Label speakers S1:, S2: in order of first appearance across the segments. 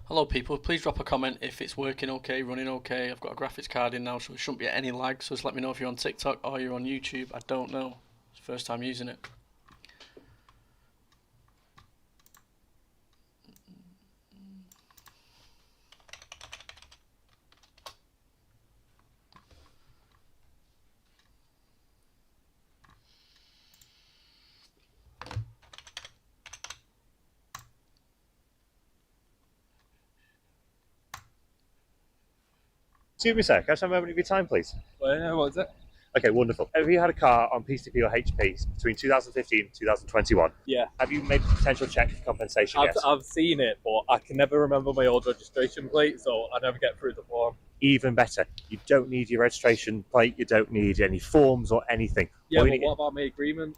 S1: Hello people, please drop a comment if it's working okay, running okay. I've got a graphics card in now so there shouldn't be any lag, so just let me know if you're on TikTok or you're on YouTube. I don't know. It's the first time using it.
S2: Excuse me, sir. Can I just have a moment of your time, please?
S3: What is it?
S2: Okay, wonderful. Have you had a car on PCP or HP between 2015 and 2021?
S3: Yeah,
S2: Have you made a potential check for compensation
S3: I've,
S2: yet?
S3: I've seen it, but I can never remember my old registration plate, so I never get through the form.
S2: Even better, you don't need your registration plate, you don't need any forms or anything.
S3: Yeah,
S2: All you
S3: but
S2: need-
S3: what about my agreement?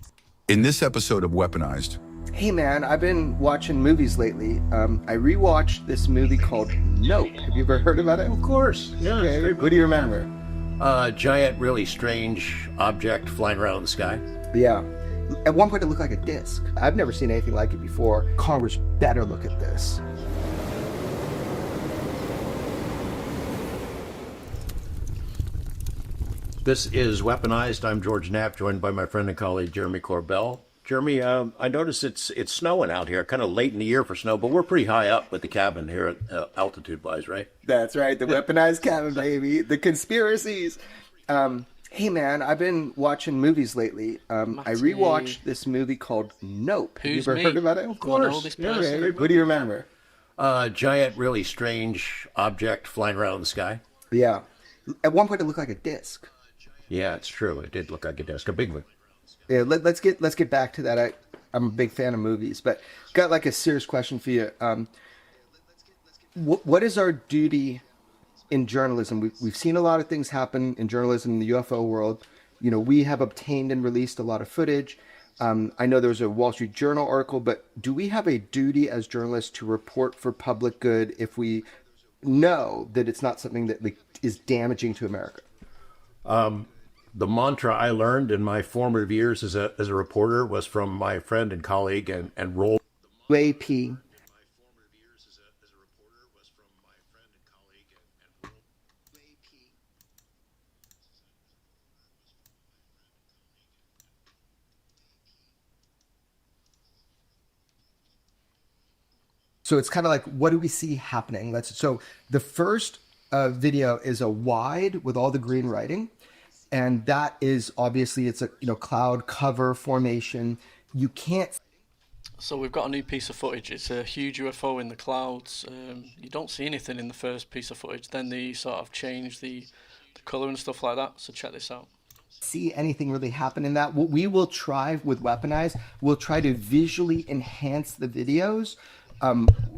S4: In this episode of Weaponized,
S5: Hey man, I've been watching movies lately. I rewatched this movie called Nope. Have you ever heard about it?
S6: Of course, yeah.
S5: Okay, what do you remember?
S6: Giant, really strange object flying around in the sky.
S5: Yeah. At one point it looked like a disc. I've never seen anything like it before. Congress better look at this.
S6: This is Weaponized. I'm George Knapp, joined by my friend and colleague Jeremy Corbell. Jeremy, I notice it's snowing out here, kind of late in the year for snow, but we're pretty high up with the cabin here at altitude-wise, right?
S5: That's right, the weaponized cabin, baby. The conspiracies. Hey man, I've been watching movies lately. I rewatched this movie called Nope.
S1: Who's
S5: Have you ever
S1: me?
S5: heard about it?
S1: Of course.
S5: Yeah, okay. What do you remember?
S6: Giant, really strange object flying around in the sky.
S5: Yeah. At one point it looked like a disc.
S6: Yeah, it's true. It did look like a disc, a big one.
S5: Yeah, let's get back to that. I'm a big fan of movies, but got like a serious question for you. What is our duty in journalism? We've seen a lot of things happen in journalism in the UFO world. You know, we have obtained and released a lot of footage. I know there was a Wall Street Journal article, but do we have a duty as journalists to report for public good if we know that it's not something that is damaging to America?
S6: The mantra I learned in my formative years as a reporter was from my friend and colleague and role.
S5: UAP. So it's kind of like, what do we see happening? So the first video is a wide with all the green writing. And that is obviously, it's a cloud cover formation. You can't.
S1: So we've got a new piece of footage. It's a huge UFO in the clouds. You don't see anything in the first piece of footage. Then they sort of change the colour and stuff like that. So check this out.
S5: See anything really happen in that. What we will try with Weaponize, we'll try to visually enhance the videos.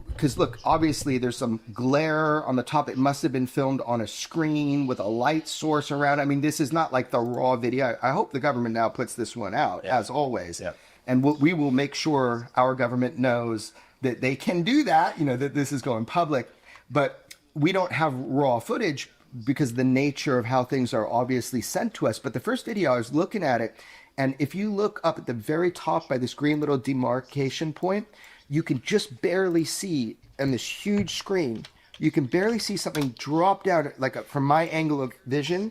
S5: Because look, obviously there's some glare on the top. It must have been filmed on a screen with a light source around. I mean, this is not like the raw video. I hope the government now puts this one out, as always.
S6: Yeah.
S5: And we will make sure our government knows that they can do that, that this is going public. But we don't have raw footage because of the nature of how things are obviously sent to us. But the first video, I was looking at it, and if you look up at the very top by this green little demarcation point, you can just barely see on this huge screen, you can barely see something drop down from my angle of vision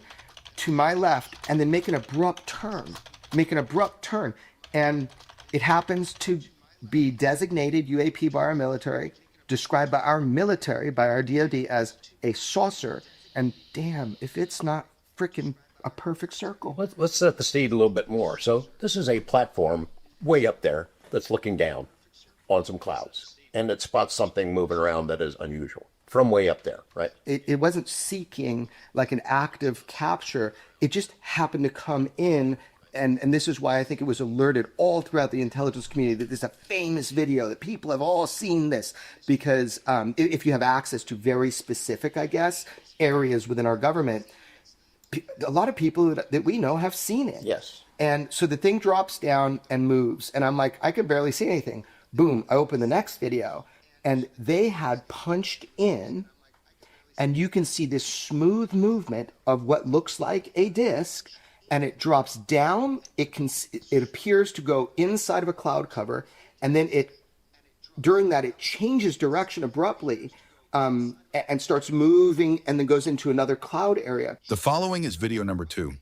S5: to my left and then make an abrupt turn. And it happens to be designated UAP by our military, described by our military, by our DoD as a saucer. And damn, if it's not freaking a perfect circle.
S6: Let's set the stage a little bit more. So this is a platform way up there that's looking down on some clouds, and it spots something moving around that is unusual from way up there, right?
S5: It wasn't seeking like an active capture. It just happened to come in, and this is why I think it was alerted all throughout the intelligence community that there's a famous video, that people have all seen this, because if you have access to very specific, I guess, areas within our government, a lot of people that we know have seen it.
S6: Yes.
S5: And so the thing drops down and moves, and I'm like, I can barely see anything. Boom, I open the next video, and they had punched in, and you can see this smooth movement of what looks like a disc, and it drops down. It appears to go inside of a cloud cover, and then during that, it changes direction abruptly, and starts moving and then goes into another cloud area.
S4: The following is video number 2.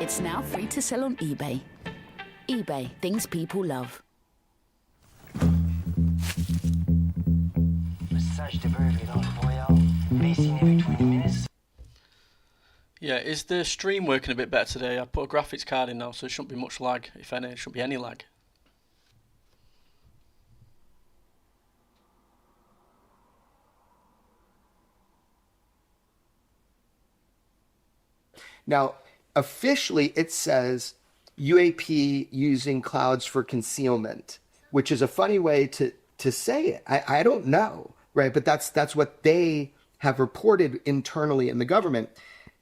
S7: It's now free to sell on eBay. eBay, things people love.
S1: Yeah, is the stream working a bit better today? I put a graphics card in now, so there shouldn't be much lag, if any. There shouldn't be any lag.
S5: Now, officially, it says UAP using clouds for concealment, which is a funny way to say it. I don't know, right? But that's what they have reported internally in the government.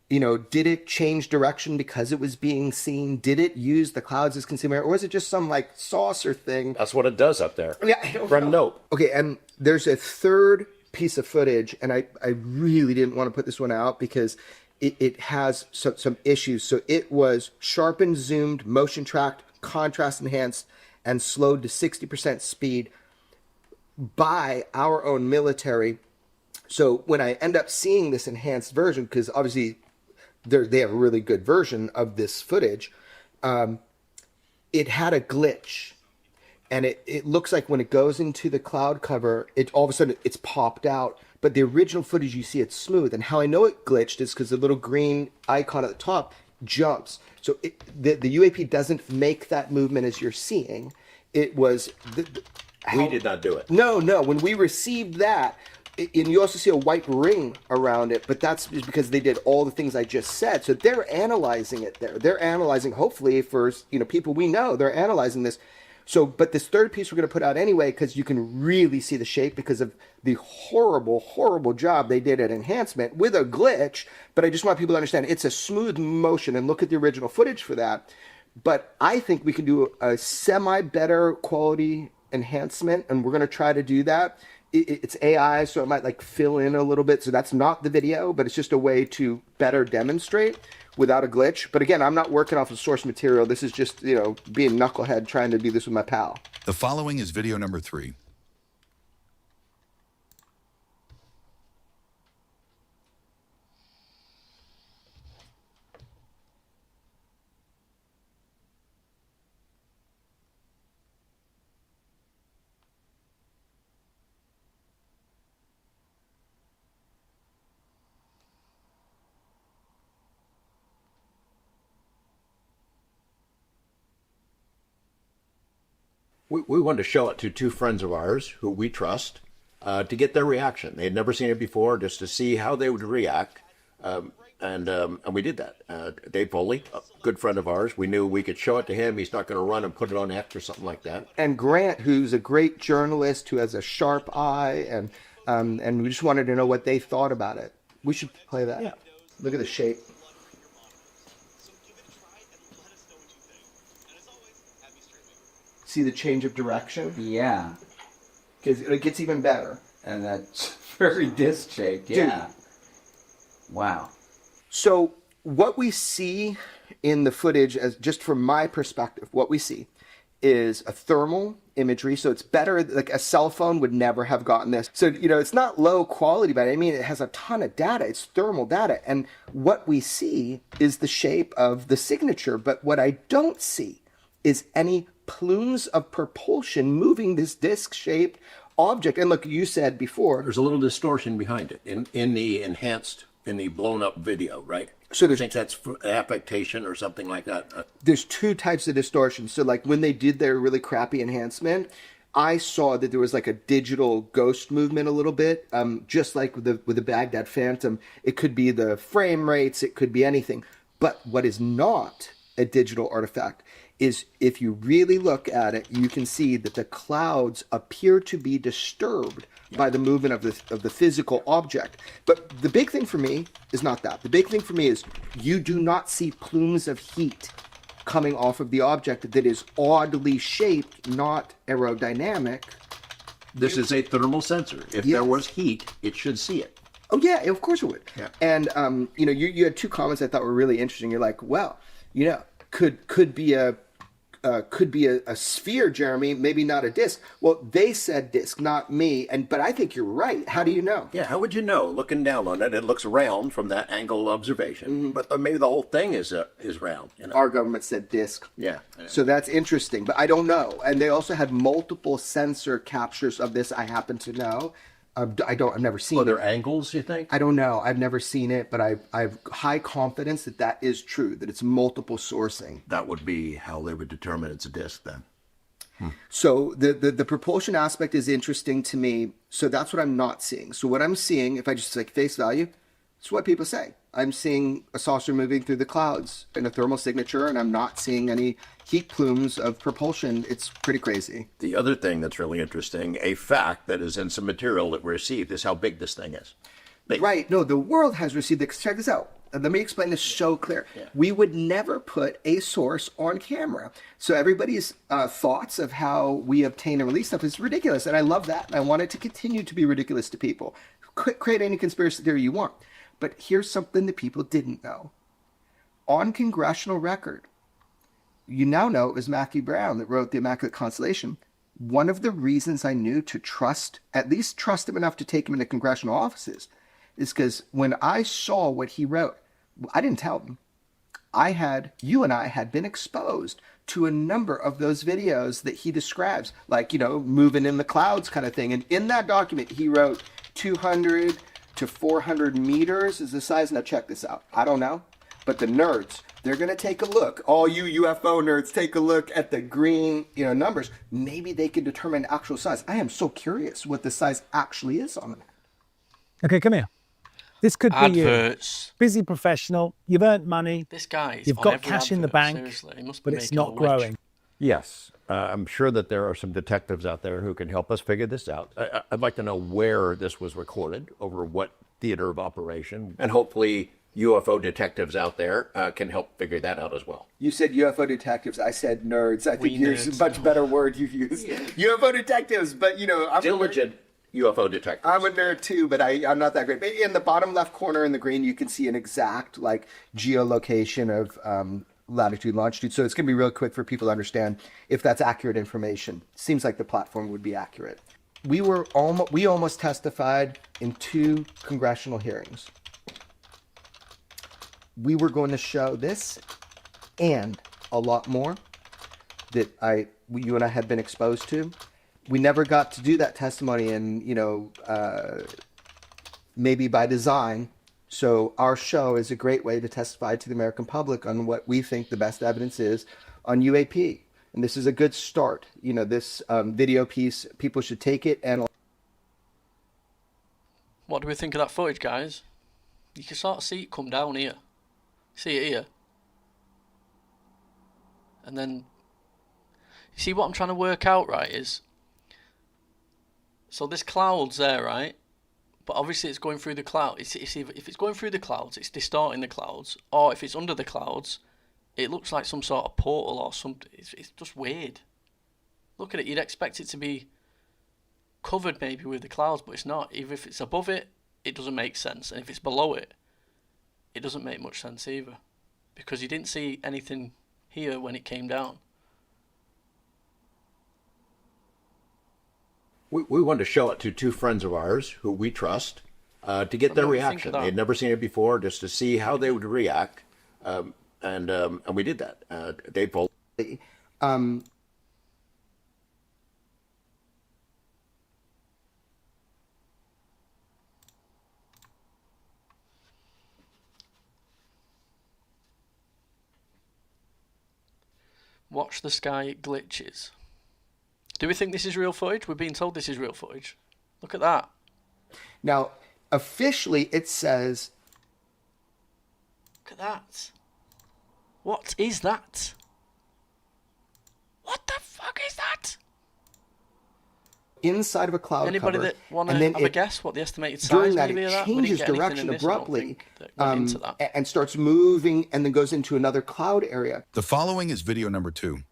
S5: You know, did it change direction because it was being seen? Did it use the clouds as concealment? Or was it just some like saucer thing?
S6: That's what it does up there.
S5: Yeah, I don't
S6: From
S5: know.
S6: Nope.
S5: Okay, and there's a third piece of footage, and I really didn't want to put this one out because it has some issues. So it was sharpened, zoomed, motion tracked, contrast enhanced, and slowed to 60% speed by our own military. So when I end up seeing this enhanced version, because obviously they have a really good version of this footage, it had a glitch. And it looks like when it goes into the cloud cover, it all of a sudden it's popped out. But the original footage, you see it's smooth. And how I know it glitched is because the little green icon at the top jumps. So the UAP doesn't make that movement as you're seeing. It was...
S6: We did not do it.
S5: No. When we received that, and you also see a white ring around it, but that's because they did all the things I just said. So they're analyzing it there. They're analyzing, hopefully, for people we know, they're analyzing this. So, but this third piece we're going to put out anyway, because you can really see the shape because of the horrible, horrible job they did at enhancement with a glitch. But I just want people to understand it's a smooth motion, and look at the original footage for that. But I think we can do a semi-better quality enhancement, and we're going to try to do that. It's AI, so it might like fill in a little bit. So that's not the video, but it's just a way to better demonstrate without a glitch. But again, I'm not working off of source material. This is just, being knucklehead trying to do this with my pal.
S4: The following is video number 3.
S6: We wanted to show it to two friends of ours who we trust to get their reaction. They had never seen it before, just to see how they would react. And we did that. Dave Foley, a good friend of ours, we knew we could show it to him. He's not going to run and put it on X or something like that.
S5: And Grant, who's a great journalist who has a sharp eye, and we just wanted to know what they thought about it. We should play that.
S6: Yeah.
S5: Look at the shape. See the change of direction?
S8: Yeah.
S5: Because it gets even better.
S8: And that's very disc shaped, yeah.
S5: Dude.
S8: Wow.
S5: So what we see in the footage, as just from my perspective, what we see is a thermal imagery. So it's better, like a cell phone would never have gotten this. So, it's not low quality, but I mean, it has a ton of data. It's thermal data. And what we see is the shape of the signature. But what I don't see is any plumes of propulsion moving this disc-shaped object. And look, you said before,
S6: There's a little distortion behind it in the enhanced, in the blown-up video, right?
S5: So
S6: I think that's affectation or something like that.
S5: There's two types of distortion. So like when they did their really crappy enhancement, I saw that there was like a digital ghost movement a little bit, just like with the Baghdad Phantom. It could be the frame rates, it could be anything. But what is not a digital artifact is, if you really look at it, you can see that the clouds appear to be disturbed by the movement of the physical object. But the big thing for me is not that. The big thing for me is you do not see plumes of heat coming off of the object that is oddly shaped, not aerodynamic.
S6: This is a thermal sensor. If there was heat, it should see it.
S5: Oh yeah, of course it would.
S6: Yeah.
S5: And you know, you had two comments I thought were really interesting. You're like, well, you know, could be a sphere, Jeremy, maybe not a disc. Well, they said disc, not me. But I think you're right. How do you know?
S6: Yeah, how would you know? Looking down on it, it looks round from that angle of observation. But maybe the whole thing is round. You know?
S5: Our government said disc.
S6: Yeah.
S5: So that's interesting, but I don't know. And they also had multiple sensor captures of this. I happen to know. I've never seen
S6: Are there
S5: it.
S6: angles, you think?
S5: I don't know. I've never seen it, but I've high confidence that that is true, that it's multiple sourcing.
S6: That would be how they would determine it's a disc then.
S5: So the propulsion aspect is interesting to me. So that's what I'm not seeing. So what I'm seeing, if I just like face value, it's what people say. I'm seeing a saucer moving through the clouds in a thermal signature, and I'm not seeing any heat plumes of propulsion. It's pretty crazy.
S6: The other thing that's really interesting, a fact that is in some material that we received, is how big this thing is.
S5: Right. No, the world has received it. Check this out. Let me explain this so clear.
S6: Yeah.
S5: We would never put a source on camera. So everybody's thoughts of how we obtain and release stuff is ridiculous. And I love that. And I want it to continue to be ridiculous to people. Create any conspiracy theory you want. But here's something that people didn't know. On congressional record, you now know it was Matthew Brown that wrote The Immaculate Constellation. One of the reasons I knew to trust, at least trust him enough to take him into congressional offices, is because when I saw what he wrote, I didn't tell him. You and I had been exposed to a number of those videos that he describes, like, you know, moving in the clouds kind of thing. And in that document, he wrote 200 to 400 meters is the size. Now check this out. I don't know, but the nerds, they're going to take a look. All you UFO nerds, take a look at the green, you know, numbers. Maybe they can determine actual size. I am so curious what the size actually is on that.
S9: Okay, come here. This could be
S1: Adverts.
S9: you. Busy professional. You've earned money.
S1: This guy is
S9: You've
S1: on
S9: got
S1: every
S9: cash in the
S1: advert,
S9: bank,
S1: seriously. He must be
S9: but it's
S1: making a
S9: not
S1: witch.
S9: growing.
S6: Yes, I'm sure that there are some detectives out there who can help us figure this out. I'd like to know where this was recorded, over what theater of operation, and hopefully UFO detectives out there can help figure that out as well.
S5: You said UFO detectives. I said nerds. I think yours is
S1: nerds.
S5: a much better word you've used. UFO detectives, but you know, I'm
S6: Diligent UFO detectives.
S5: I'm a nerd too, but I'm not that great. But in the bottom left corner in the green, you can see an exact like geolocation of latitude, longitude. So it's going to be real quick for people to understand if that's accurate information. Seems like the platform would be accurate. We almost testified in 2 congressional hearings. We were going to show this and a lot more that you and I had been exposed to. We never got to do that testimony, and you know, maybe by design. So our show is a great way to testify to the American public on what we think the best evidence is on UAP. And this is a good start. You know, this video piece, people should take it and.
S1: What do we think of that footage, guys? You can sort of see it come down here. See it here. And then, you see what I'm trying to work out, right, is, so this cloud's there, right? But obviously it's going through the cloud. It's either, if it's going through the clouds, it's distorting the clouds, or if it's under the clouds, it looks like some sort of portal or something. It's just weird. Look at it. You'd expect it to be covered maybe with the clouds, but it's not. Even if it's above it, it doesn't make sense. And if it's below it, it doesn't make much sense either. Because you didn't see anything here when it came down.
S6: We wanted to show it to 2 friends of ours who we trust to get their reaction. They'd never seen it before, just to see how they would react. And we did that. They pulled.
S1: Watch the sky, it glitches. Do we think this is real footage? We're being told this is real footage. Look at that.
S5: Now, officially, it says.
S1: Look at that. What is that? What the fuck is that?
S5: Inside of a cloud
S1: Anybody
S5: cover,
S1: that want to
S5: and then
S1: have a guess what the estimated size
S5: during that
S1: maybe
S5: it
S1: of that?
S5: changes
S1: We didn't get anything
S5: direction
S1: in this, I don't
S5: abruptly
S1: think, that went into that.
S5: and starts moving and then goes into another cloud area.
S4: The following is video number 2.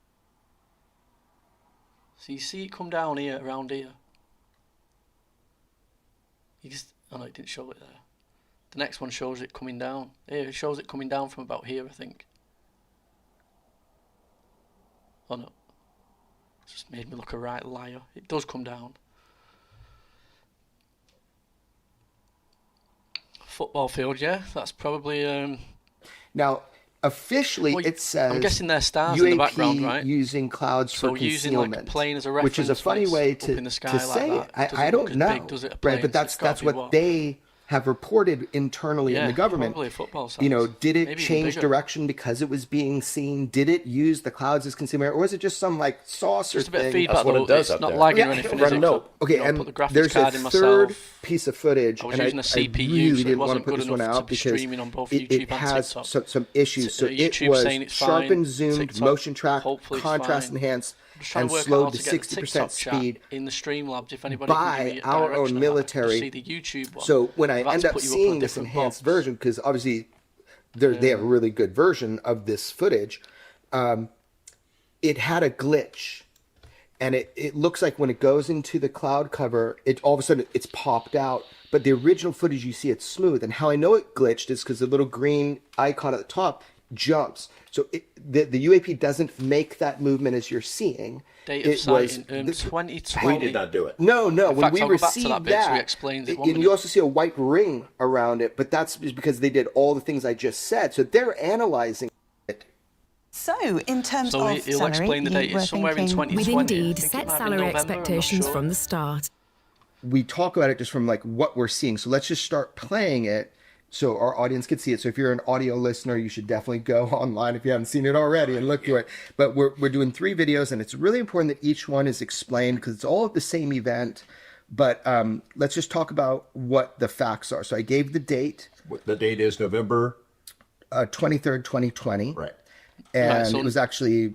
S1: So you see it come down here, around here. You just, oh no, it didn't show it there. The next one shows it coming down. Here, it shows it coming down from about here, I think. Oh no. It's just made me look a right liar. It does come down. Football field, yeah. That's probably...
S5: Now, officially,
S1: well,
S5: it says
S1: I'm guessing there's stars
S5: UAP
S1: in the background, right?
S5: using clouds
S1: So
S5: for
S1: using
S5: concealment,
S1: like a plane as a reference,
S5: which is a funny way
S1: up in the sky
S5: to
S1: like
S5: say it.
S1: that.
S5: I don't
S1: look as
S5: know,
S1: big, does it, a
S5: right?
S1: plane?
S5: But
S1: So it's gotta
S5: that's
S1: be
S5: what they have reported internally in the government.
S1: Probably a football size.
S5: You know, did it
S1: Maybe even
S5: change
S1: bigger.
S5: direction because it was being seen? Did it use the clouds as concealment, or was it just some like saucer
S1: Just a bit of
S5: thing?
S1: feedback,
S6: That's what
S1: though.
S6: it does
S1: It's
S6: up
S1: not
S6: there.
S1: lagging or
S5: Yeah,
S1: anything,
S5: right,
S1: is it?
S6: no.
S5: Okay,
S1: You know,
S5: and
S1: put the graphics
S5: there's
S1: card
S5: a
S1: in
S5: third
S1: myself.
S5: piece of footage,
S1: I was
S5: and
S1: using a
S5: I
S1: CPU,
S5: really
S1: so it
S5: didn't want to
S1: wasn't
S5: put
S1: good
S5: this one
S1: enough
S5: out
S1: to be
S5: because
S1: streaming on both
S5: it
S1: YouTube and
S5: has
S1: TikTok.
S5: some issues. So it
S1: YouTube's saying
S5: was
S1: it's
S5: sharpened,
S1: fine,
S5: zoomed,
S1: TikTok,
S5: motion tracked,
S1: hopefully it's
S5: contrast
S1: fine.
S5: enhanced,
S1: Just trying
S5: and
S1: to work out
S5: slowed
S1: how
S5: to
S1: to get the
S5: 60%
S1: TikTok chat
S5: speed
S1: in the Streamlabs. If anybody
S5: by
S1: can give me a
S5: our
S1: direction
S5: own
S1: of that, I can
S5: military.
S1: just see the YouTube one.
S5: So when I
S1: I've had
S5: end
S1: to
S5: up
S1: put you up on a
S5: seeing this
S1: different
S5: enhanced
S1: box.
S5: version, because obviously they have a really good version of this footage, it had a glitch. And it looks like when it goes into the cloud cover, it all of a sudden it's popped out. But the original footage, you see it's smooth. And how I know it glitched is because the little green icon at the top jumps. So the UAP doesn't make that movement as you're seeing.
S1: Date of
S5: It
S1: sighting,
S5: was
S1: 2020.
S6: We did not do it.
S5: No.
S1: In
S5: When
S1: fact,
S5: we
S1: I'll go back to
S5: received
S1: that bit so he explains it one
S5: and you
S1: minute.
S5: also see a white ring around it, but that's because they did all the things I just said. So they're analyzing it.
S10: So, in terms
S1: So
S10: of
S1: he'll
S10: salary,
S1: explain the date.
S10: you were
S1: It's somewhere in
S10: thinking-
S1: 2020.
S7: With
S1: I
S7: Indeed
S1: think it
S7: set
S1: might be
S7: salary
S1: November, I'm not
S7: expectations
S1: sure.
S7: from the start.
S5: We talk about it just from like what we're seeing. So let's just start playing it so our audience can see it. So if you're an audio listener, you should definitely go online if you haven't seen it already and look through it. But we're doing 3 videos, and it's really important that each one is explained because it's all of the same event. But let's just talk about what the facts are. So I gave the date,
S6: The date is November.
S5: 23rd, 2020.
S6: Right.
S5: And
S1: Right, so-
S5: it was actually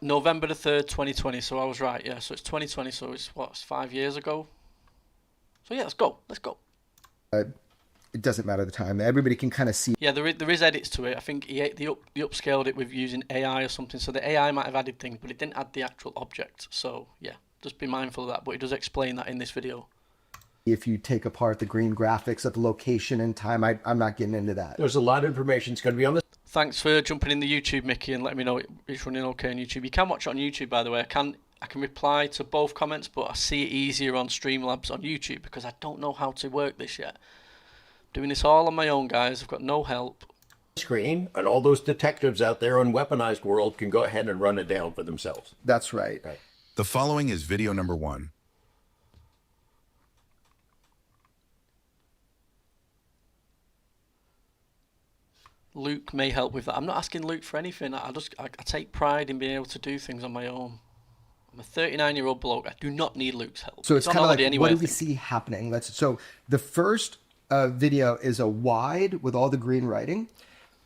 S1: November the 3rd, 2020. So I was right, yeah. So it's 2020, so it's 5 years ago? So yeah, let's go.
S5: it doesn't matter the time. Everybody can kind of see.
S1: Yeah, there is edits to it. I think they upscaled it with using AI or something. So the AI might have added things, but it didn't add the actual object. So yeah, just be mindful of that. But it does explain that in this video.
S5: If you take apart the green graphics of the location and time, I'm not getting into that.
S6: There's a lot of information. It's going to be on the
S1: Thanks for jumping in the YouTube, Mickey, and letting me know it's running okay on YouTube. You can watch it on YouTube, by the way. I can reply to both comments, but I see it easier on Streamlabs on YouTube because I don't know how to work this yet. Doing this all on my own, guys. I've got no help.
S6: screen, and all those detectives out there in Weaponized world can go ahead and run it down for themselves.
S5: That's right.
S4: The following is video number 1.
S1: Luke may help with that. I'm not asking Luke for anything. I take pride in being able to do things on my own. I'm a 39-year-old bloke. I do not need Luke's help.
S5: So it's
S1: He's on
S5: kind of like,
S1: holiday anyway,
S5: what do
S1: I
S5: we
S1: think.
S5: see happening? So the first video is a wide with all the green writing,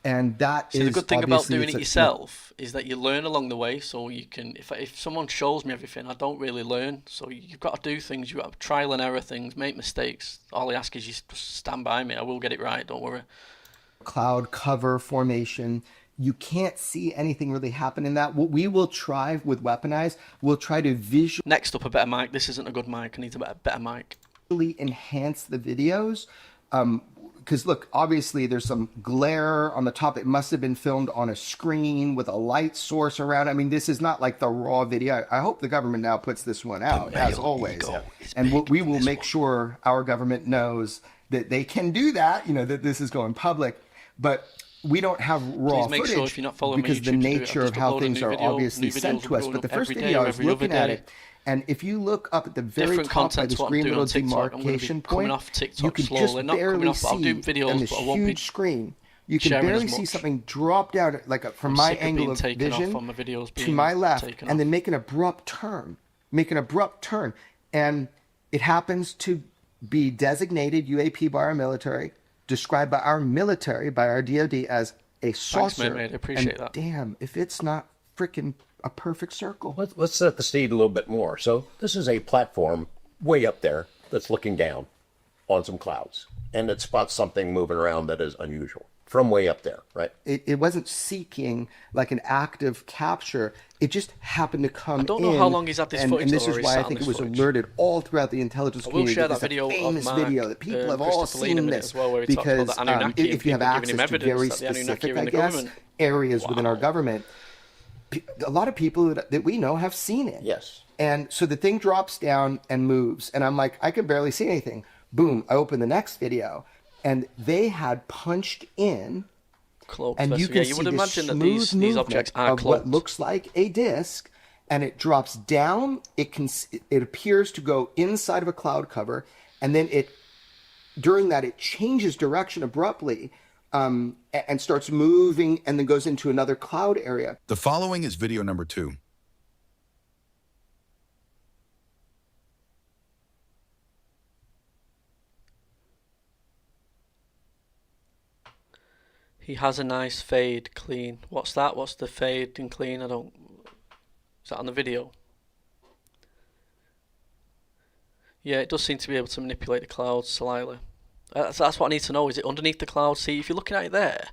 S5: and that
S1: See,
S5: is
S1: the good thing about
S5: obviously
S1: doing
S5: it's
S1: it yourself is that you learn along the way. So you can, if someone shows me everything, I don't really learn. So you've got to do things. You've got to trial and error things, make mistakes. All I ask is you just stand by me. I will get it right. Don't worry.
S5: cloud cover formation. You can't see anything really happen in that. What we will try with Weaponized, we'll try to
S1: Next up, a better mic. This isn't a good mic. I need a better mic.
S5: visually enhance the videos. Because look, obviously there's some glare on the top. It must have been filmed on a screen with a light source around. I mean, this is not like the raw video. I hope the government now puts this one out, as always. And we will make sure our government knows that they can do that, that this is going public. But we don't have raw
S1: Please make
S5: footage
S1: sure if you're not following me
S5: because
S1: on
S5: the
S1: YouTube to do it.
S5: nature
S1: I've
S5: of
S1: just
S5: how
S1: uploaded a
S5: things
S1: new
S5: are
S1: video.
S5: obviously
S1: New
S5: sent
S1: videos
S5: to
S1: will
S5: us.
S1: be
S5: But the
S1: going up
S5: first
S1: every
S5: video,
S1: day or
S5: I was
S1: every other
S5: looking at
S1: day.
S5: it, and if you look up at the very
S1: Different
S5: top by
S1: content's
S5: this
S1: what I'm
S5: green
S1: doing
S5: little
S1: on TikTok. I'm going to be
S5: demarcation
S1: coming
S5: point,
S1: off TikTok
S5: you can
S1: slowly.
S5: just
S1: Not coming
S5: barely
S1: off, but I'll do
S5: see
S1: videos,
S5: on this
S1: but I won't be
S5: huge screen. You can
S1: sharing as
S5: barely see
S1: much.
S5: something drop down, like from
S1: I'm
S5: my
S1: sick of
S5: angle
S1: being
S5: of
S1: taken off
S5: vision
S1: on my videos
S5: to
S1: being
S5: my left,
S1: taken
S5: and then
S1: off.
S5: make an abrupt turn. And it happens to be designated UAP by our military, described by our military, by our DoD as a saucer.
S1: mate. I appreciate
S5: and
S1: that.
S5: Damn, if it's not freaking a perfect circle.
S6: Let's set the stage a little bit more. So this is a platform way up there that's looking down. on some clouds, and it spots something moving around that is unusual from way up there, right?
S5: It wasn't seeking like an active capture. It just happened to come in.
S1: I don't know how long he's had this footage.
S5: And this
S1: though,
S5: is
S1: or
S5: why
S1: he's
S5: I
S1: sat
S5: think
S1: on
S5: it was
S1: this footage.
S5: alerted all throughout the intelligence
S1: I will
S5: community.
S1: share that
S5: It's a
S1: video
S5: famous
S1: of Mark,
S5: video that people have all
S1: Christopher Lee in a
S5: seen
S1: minute
S5: this
S1: as well, where he talks about
S5: because
S1: the Anunnaki and
S5: if you have
S1: people
S5: access
S1: giving him
S5: to very
S1: evidence that the Anunnaki
S5: specific,
S1: are in
S5: I
S1: the
S5: guess,
S1: government.
S5: areas within our
S1: Wow.
S5: government, a lot of people that we know have seen it.
S6: Yes.
S5: And so the thing drops down and moves, and I'm like, I can barely see anything. Boom! I open the next video, and they had punched in.
S1: Cloaked
S5: And you
S1: vessel.
S5: can
S1: You
S5: see
S1: would
S5: the
S1: imagine that
S5: smooth
S1: these objects are
S5: of what
S1: cloaked.
S5: looks like a disc, and it drops down. It appears to go inside of a cloud cover, and then during that it changes direction abruptly, and starts moving, and then goes into another cloud area.
S4: The following is video number 2.
S1: He has a nice fade clean. What's that? What's the fade and clean? Is that on the video? Yeah, it does seem to be able to manipulate the clouds slightly. That's what I need to know. Is it underneath the clouds? See, if you're looking at it there,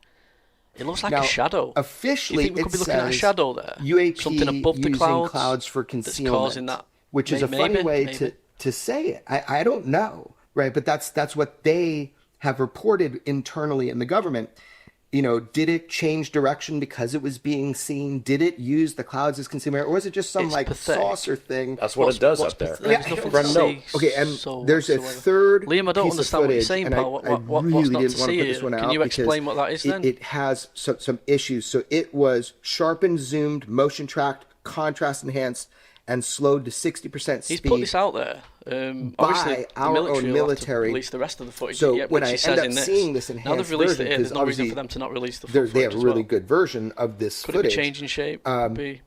S1: it looks like
S5: Now,
S1: a shadow.
S5: Officially,
S1: Do you think we could be looking at a
S5: says
S1: shadow there?
S5: UAP
S1: Something above the
S5: using
S1: clouds,
S5: for
S1: that's
S5: concealment,
S1: causing that.
S5: which is a funny way to say it. I don't know, right? But that's what they have reported internally in the government. You know, did it change direction because it was being seen? Did it use the clouds as concealment, or was it just some
S1: It's
S5: like
S1: pathetic.
S5: saucer thing?
S6: That's what it does up there.
S1: There's nothing to see.
S5: Okay, and
S1: so
S5: there's a
S1: whatsoever.
S5: third
S1: Liam, I don't
S5: piece of
S1: understand what you're
S5: footage,
S1: saying,
S5: and
S1: pal. What's
S5: I
S1: not
S5: really
S1: to
S5: didn't want to
S1: see
S5: put this
S1: here?
S5: one out
S1: Can you
S5: because
S1: explain what that is then?
S5: It has some issues. So it was sharpened, zoomed, motion tracked, contrast enhanced, and slowed to 60% speed.
S1: He's put this out there. Obviously,
S5: our
S1: the
S5: own
S1: military will have to
S5: military.
S1: release the rest of the footage.
S5: So
S1: yeah,
S5: when
S1: which
S5: I
S1: he says
S5: end up
S1: in this.
S5: seeing this
S1: Now they've
S5: enhanced
S1: released
S5: version,
S1: it here. There's
S5: because
S1: no reason
S5: obviously
S1: for them to not release the full
S5: they
S1: footage
S5: have a
S1: as
S5: really
S1: well.
S5: good version of this
S1: Could
S5: footage.
S1: it be changing shape? Be.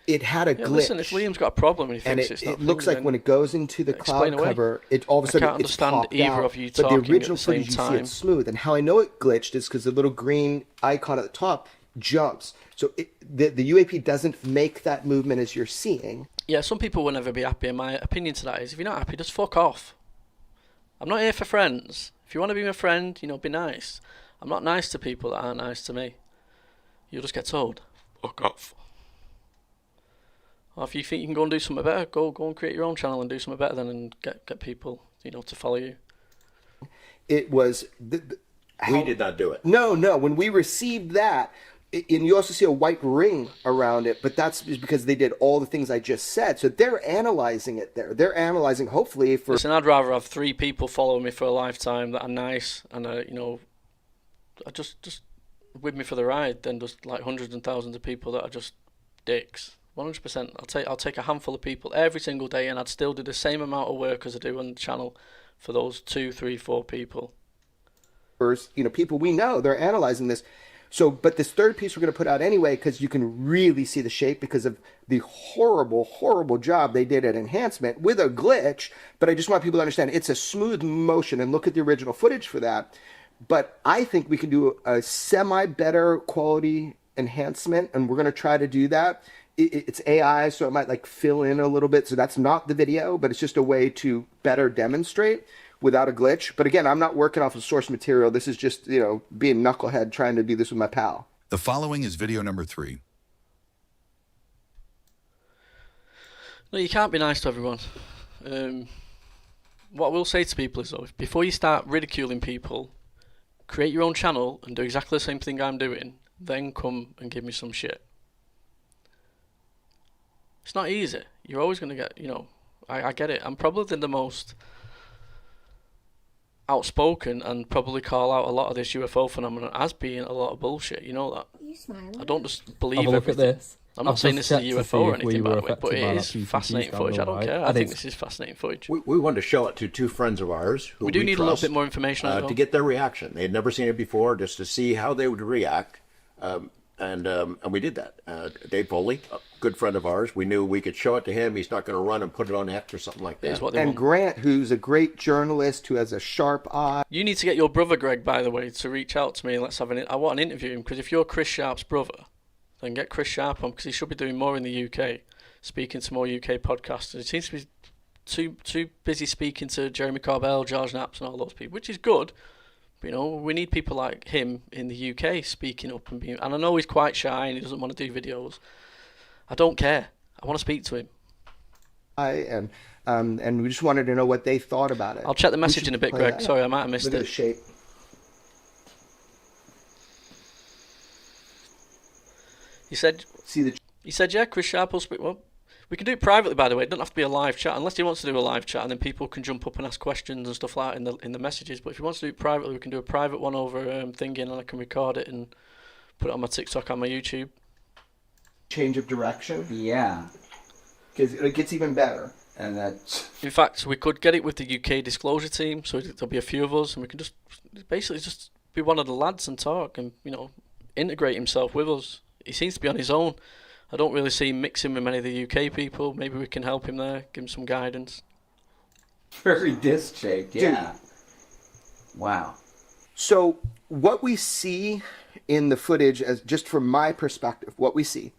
S5: It had a
S1: Yeah,
S5: glitch.
S1: listen, if Liam's got a problem and he
S5: And
S1: thinks it's not
S5: it looks like when it goes into the
S1: explain
S5: cloud
S1: away.
S5: cover, it all of a
S1: I
S5: sudden
S1: can't
S5: it's
S1: understand
S5: popped
S1: either
S5: out.
S1: of you
S5: But the
S1: talking at
S5: original
S1: the same
S5: footage, you see
S1: time.
S5: it's smooth. And how I know it glitched is because the little green icon at the top jumps. So the UAP doesn't make that movement as you're seeing.
S1: Yeah, some people will never be happy, and my opinion to that is, if you're not happy, just fuck off. I'm not here for friends. If you want to be my friend, be nice. I'm not nice to people that aren't nice to me. You'll just get told, fuck off. Or if you think you can go and do something better, go and create your own channel and do something better then, and get people, to follow you.
S5: It was...
S6: We did not do it.
S5: No. When we received that, and you also see a white ring around it, but that's because they did all the things I just said. So they're analyzing it there. They're analyzing, hopefully, for...
S1: Listen, I'd rather have 3 people following me for a lifetime that are nice and, are just with me for the ride than just like hundreds and thousands of people that are just dicks. 100%. I'll take a handful of people every single day, and I'd still do the same amount of work as I do on the channel for those 2, 3, 4 people.
S5: People we know, they're analyzing this. So, but this third piece we're going to put out anyway, because you can really see the shape because of the horrible, horrible job they did at enhancement with a glitch. But I just want people to understand it's a smooth motion, and look at the original footage for that. But I think we can do a semi-better quality enhancement, and we're going to try to do that. It's AI, so it might fill in a little bit. So that's not the video, but it's just a way to better demonstrate without a glitch. But again, I'm not working off of source material. This is just, being knucklehead trying to do this with my pal.
S4: The following is video number 3.
S1: No, you can't be nice to everyone. What I will say to people is, though, before you start ridiculing people, create your own channel and do exactly the same thing I'm doing, then come and give me some shit. It's not easy. You're always going to get, I get it. I'm probably the most outspoken and probably call out a lot of this UFO phenomenon as being a lot of bullshit. You know that.
S11: Are you smiling?
S1: I don't just believe
S3: Have a look
S1: everything.
S3: at this.
S1: I'm not saying this is a UFO or anything, by the way, but it is
S3: FTP
S1: fascinating
S3: scandal,
S1: footage. I don't
S3: right?
S1: care.
S3: And
S1: I think
S3: it's-
S1: this is fascinating footage.
S6: We wanted to show it to 2 friends of ours who
S1: We do need a little
S6: trust,
S1: bit more information on it,
S6: to
S1: though.
S6: get their reaction. They had never seen it before, just to see how they would react. And we did that. Dave Foley, a good friend of ours, we knew we could show it to him. He's not going to run and put it on X or something like that.
S1: Here's what they
S5: And
S1: want.
S5: Grant, who's a great journalist who has a sharp eye.
S1: You need to get your brother Greg, by the way, to reach out to me and let's have I want an interview him, because if you're Chris Sharp's brother, then get Chris Sharp on, because he should be doing more in the UK, speaking to more UK podcasters. He seems to be too busy speaking to Jeremy Corbell, George Knapp, and all those people, which is good. But, we need people like him in the UK speaking up and being. And I know he's quite shy and he doesn't want to do videos. I don't care. I want to speak to him.
S5: And we just wanted to know what they thought about it.
S1: I'll check the message in a bit, Greg.
S5: That.
S1: Sorry, I might have missed
S5: Look
S1: it.
S5: At the shape.
S1: He said.
S5: See the.
S1: He said, yeah, Chris Sharp will speak. Well, we can do it privately, by the way. It doesn't have to be a live chat, unless he wants to do a live chat, and then people can jump up and ask questions and stuff like that in the messages. But if he wants to do it privately, we can do a private one over thingy, and I can record it and put it on my TikTok, on my YouTube.
S5: Change of direction.
S8: Yeah.
S5: Because it gets even better.
S8: And that's...
S1: In fact, we could get it with the UK disclosure team, so there'll be a few of us, and we can just basically just be one of the lads and talk and, integrate himself with us. He seems to be on his own. I don't really see him mixing with many of the UK people. Maybe we can help him there, give him some guidance.
S8: Very disc-shaped, yeah. Dude. Wow.
S5: So what we see in the footage, as just from my perspective, what we see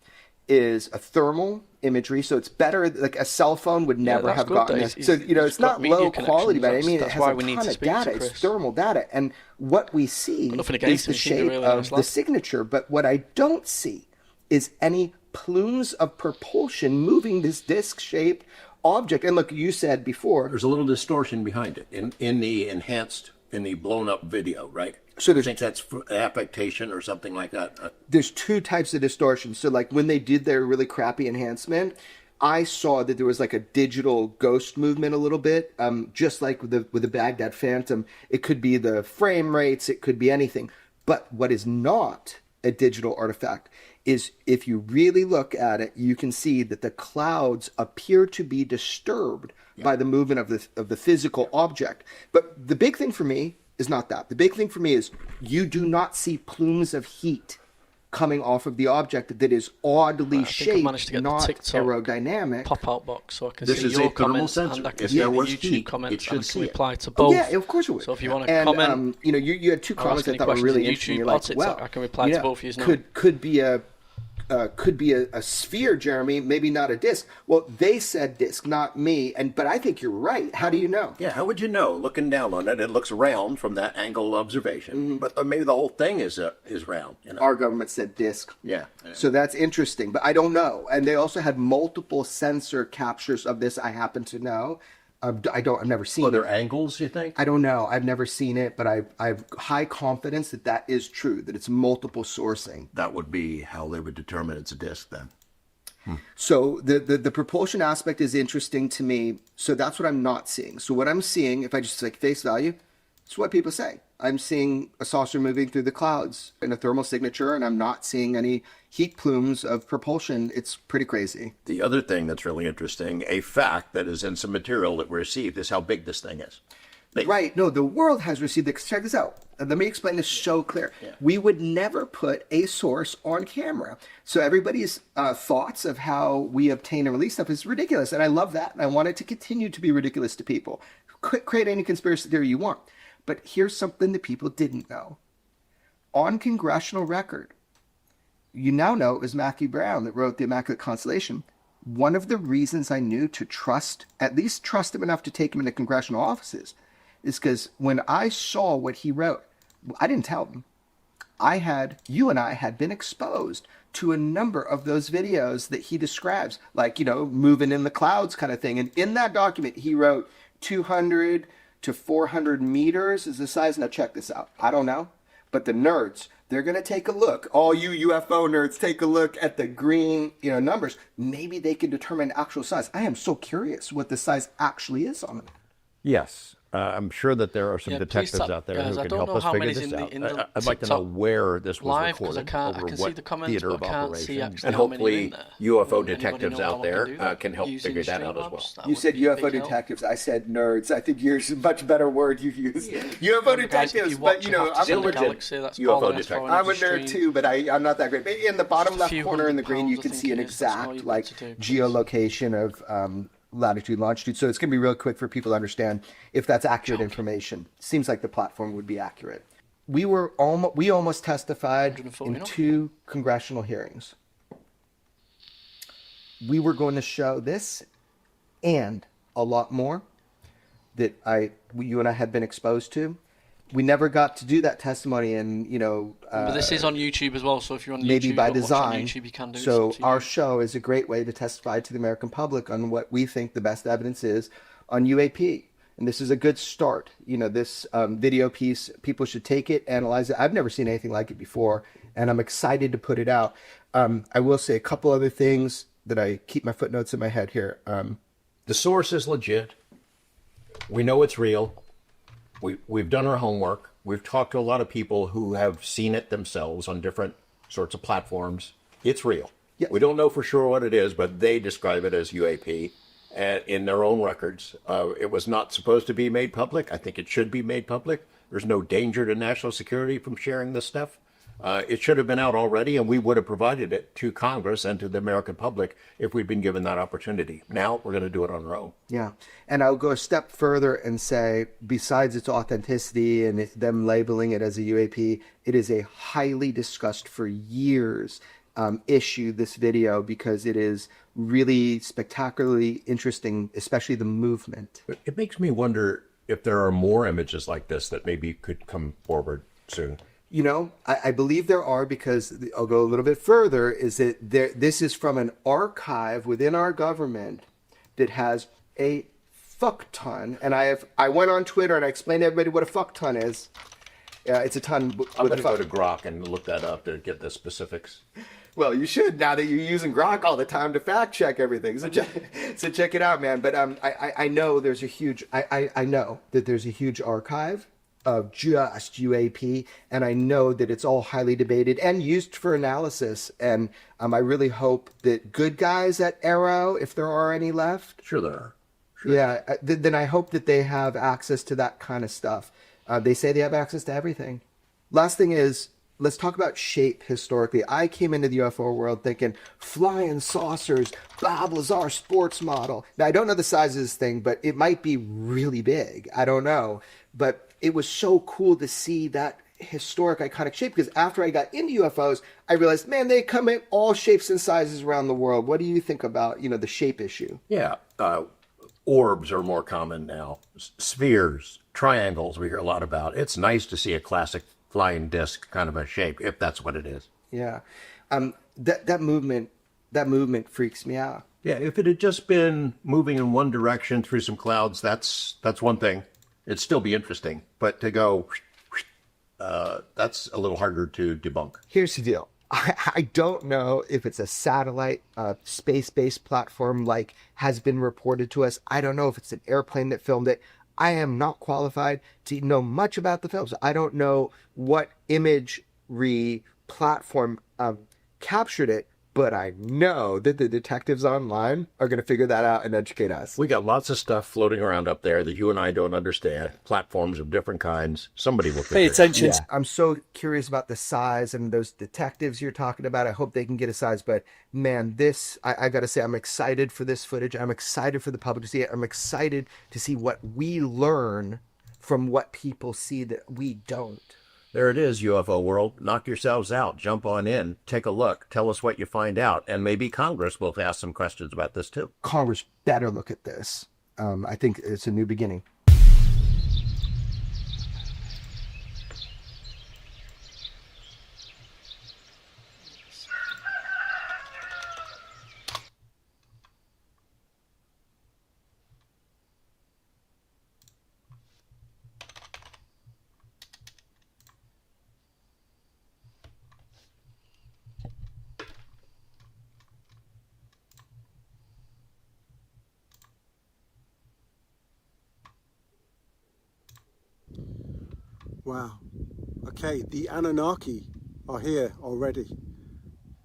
S5: is a thermal imagery. So it's better, like a cell phone would never have gotten this. So, it's not low quality, but I mean, it has a ton of data. It's thermal data. And what we see is the shape of the signature. But what I don't see is any plumes of propulsion moving this disc-shaped object. And look, you said before,
S6: there's a little distortion behind it in the blown-up video, right?
S5: So
S6: I think that's affectation or something like that.
S5: There's two types of distortion. So like when they did their really crappy enhancement, I saw that there was like a digital ghost movement a little bit, just like with the Baghdad Phantom. It could be the frame rates, it could be anything. But what is not a digital artifact is, if you really look at it, you can see that the clouds appear to be disturbed by the movement of the physical object. But the big thing for me is not that. The big thing for me is you do not see plumes of heat coming off of the object that is oddly shaped, not aerodynamic.
S1: Pop-out box, so I can
S6: this
S1: see your comments and I can see the YouTube comments and I can reply to both.
S5: Yeah, of course it would.
S1: So if you want to comment,
S5: you had two comments I thought were really interesting. You're like, well,
S1: I can reply to both of you now.
S5: Could be a sphere, Jeremy, maybe not a disc. Well, they said disc, not me. But I think you're right. How do you know?
S6: Yeah, how would you know? Looking down on it, it looks round from that angle of observation. But maybe the whole thing is round.
S5: Our government said disc.
S6: Yeah.
S5: So that's interesting, but I don't know. And they also had multiple sensor captures of this. I happen to know. I've never seen it.
S6: Are there angles, you think?
S5: I don't know. I've never seen it, but I've high confidence that is true, that it's multiple sourcing.
S6: That would be how they would determine it's a disc then.
S5: So the propulsion aspect is interesting to me. So that's what I'm not seeing. So what I'm seeing, if I just like face value, it's what people say. I'm seeing a saucer moving through the clouds in a thermal signature, and I'm not seeing any heat plumes of propulsion. It's pretty crazy.
S6: The other thing that's really interesting, a fact that is in some material that we received, is how big this thing is.
S5: Right. No, the world has received it. Check this out. Let me explain this so clear. Yeah. We would never put a source on camera. So everybody's thoughts of how we obtain and release stuff is ridiculous. And I love that. And I want it to continue to be ridiculous to people. Create any conspiracy theory you want. But here's something that people didn't know. On congressional record, you now know it was Matthew Brown that wrote The Immaculate Constellation. One of the reasons I knew to at least trust him enough to take him into congressional offices, is because when I saw what he wrote, I didn't tell him. You and I had been exposed to a number of those videos that he describes, like, moving in the clouds kind of thing. And in that document, he wrote 200 to 400 meters is the size. Now check this out. I don't know, but the nerds, they're going to take a look. All you UFO nerds, take a look at the green, numbers. Maybe they can determine actual size. I am so curious what the size actually is on them.
S6: Yes. I'm sure that there are some detectives out there who can help us figure this out. I'd like to know where this was recorded, over what theater of operation, and hopefully UFO detectives out there can help figure that out as well.
S5: You said UFO detectives. I said nerds. I think yours is a much better word you used. UFO detectives, but I'm a legit
S6: UFO detective.
S5: I'm a nerd too, but I'm not that great. But in the bottom left corner in the green, you can see an exact geolocation of latitude, longitude. So it's going to be real quick for people to understand if that's accurate information. Seems like the platform would be accurate. We almost testified in 2 congressional hearings. We were going to show this and a lot more that you and I had been exposed to. We never got to do that testimony, and
S1: but this is on YouTube as well. So if you're on
S5: maybe
S1: YouTube,
S5: by
S1: or watch
S5: design.
S1: on YouTube, you can do it.
S5: So our show is a great way to testify to the American public on what we think the best evidence is on UAP. And this is a good start. This video piece, people should take it, analyze it. I've never seen anything like it before, and I'm excited to put it out. I will say a couple other things that I keep my footnotes in my head here.
S6: The source is legit. We know it's real. We've done our homework. We've talked to a lot of people who have seen it themselves on different sorts of platforms. It's real.
S5: Yes.
S6: We don't know for sure what it is, but they describe it as UAP. In their own records. It was not supposed to be made public. I think it should be made public. There's no danger to national security from sharing this stuff. It should have been out already, and we would have provided it to Congress and to the American public if we'd been given that opportunity. Now we're going to do it on our own.
S5: Yeah. And I'll go a step further and say, besides its authenticity and them labeling it as a UAP, it is a highly discussed for years issue, this video, because it is really spectacularly interesting, especially the movement.
S6: It makes me wonder if there are more images like this that maybe could come forward soon.
S5: I believe there are, because I'll go a little bit further, is that this is from an archive within our government that has a fuck ton. And I went on Twitter and I explained to everybody what a fuck ton is. It's a ton.
S6: I'm going to go to Grok and look that up to get the specifics.
S5: Well, you should, now that you're using Grok all the time to fact check everything. So check it out, man. But I know there's a huge I know that there's a huge archive of just UAP, and I know that it's all highly debated and used for analysis. And I really hope that good guys at Arrow, if there are any left,
S6: Sure there are. Sure.
S5: Yeah, then I hope that they have access to that kind of stuff. They say they have access to everything. Last thing is, let's talk about shape historically. I came into the UFO world thinking flying saucers, Bob Lazar sports model. Now, I don't know the size of this thing, but it might be really big. I don't know. But it was so cool to see that historic, iconic shape, because after I got into UFOs, I realized, man, they come in all shapes and sizes around the world. What do you think about, the shape issue?
S6: Yeah. Orbs are more common now. Spheres, triangles, we hear a lot about. It's nice to see a classic flying disc kind of a shape, if that's what it is.
S5: Yeah. That movement freaks me out.
S6: Yeah, if it had just been moving in one direction through some clouds, that's one thing. It'd still be interesting. But to go, that's a little harder to debunk.
S5: Here's the deal. I don't know if it's a satellite, space-based platform like has been reported to us. I don't know if it's an airplane that filmed it. I am not qualified to know much about the films. I don't know what imagery platform captured it, but I know that the detectives online are going to figure that out and educate us.
S6: We got lots of stuff floating around up there that you and I don't understand. Platforms of different kinds. Somebody will
S9: Pay
S6: figure
S9: attention.
S5: Yeah. I'm so curious about the size and those detectives you're talking about. I hope they can get a size, but man, I got to say, I'm excited for this footage. I'm excited for the public to see it. I'm excited to see what we learn from what people see that we don't.
S6: There it is, UFO world. Knock yourselves out. Jump on in. Take a look. Tell us what you find out. And maybe Congress will ask some questions about this too.
S5: Congress better look at this. I think it's a new beginning.
S11: Wow. Okay, the Anunnaki are here already.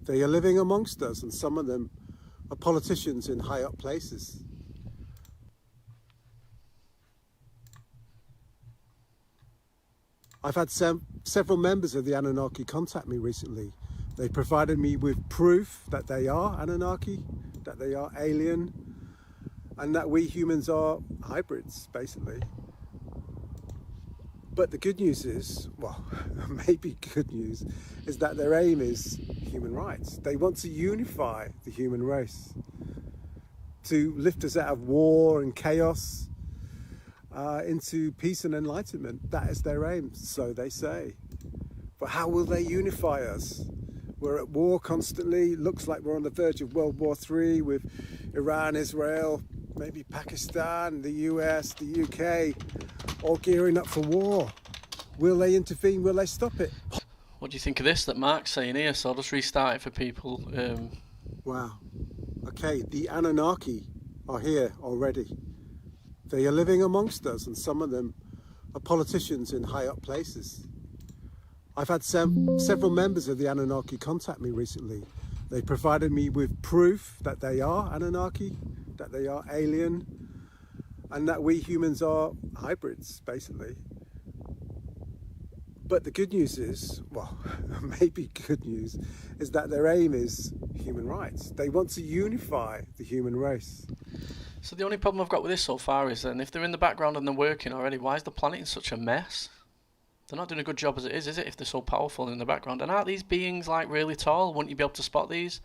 S11: They are living amongst us, and some of them are politicians in high up places. I've had several members of the Anunnaki contact me recently. They provided me with proof that they are Anunnaki, that they are alien, and that we humans are hybrids, basically. But the good news is, well, maybe good news, is that their aim is human rights. They want to unify the human race. to lift us out of war and chaos into peace and enlightenment. That is their aim, so they say. But how will they unify us? We're at war constantly. Looks like we're on the verge of World War III with Iran, Israel, maybe Pakistan, the US, the UK, all gearing up for war. Will they intervene? Will they stop it?
S1: What do you think of this that Mark's saying here? So I'll just restart it for people.
S11: Wow. Okay, the Anunnaki are here already. They are living amongst us, and some of them are politicians in high up places. I've had several members of the Anunnaki contact me recently. They provided me with proof that they are Anunnaki, that they are alien, and that we humans are hybrids, basically. But the good news is, well, maybe good news, is that their aim is human rights. They want to unify the human race.
S1: So the only problem I've got with this so far is then if they're in the background and they're working already, why is the planet in such a mess? They're not doing a good job as it is it, if they're so powerful in the background? And aren't these beings like really tall? Wouldn't you be able to spot these?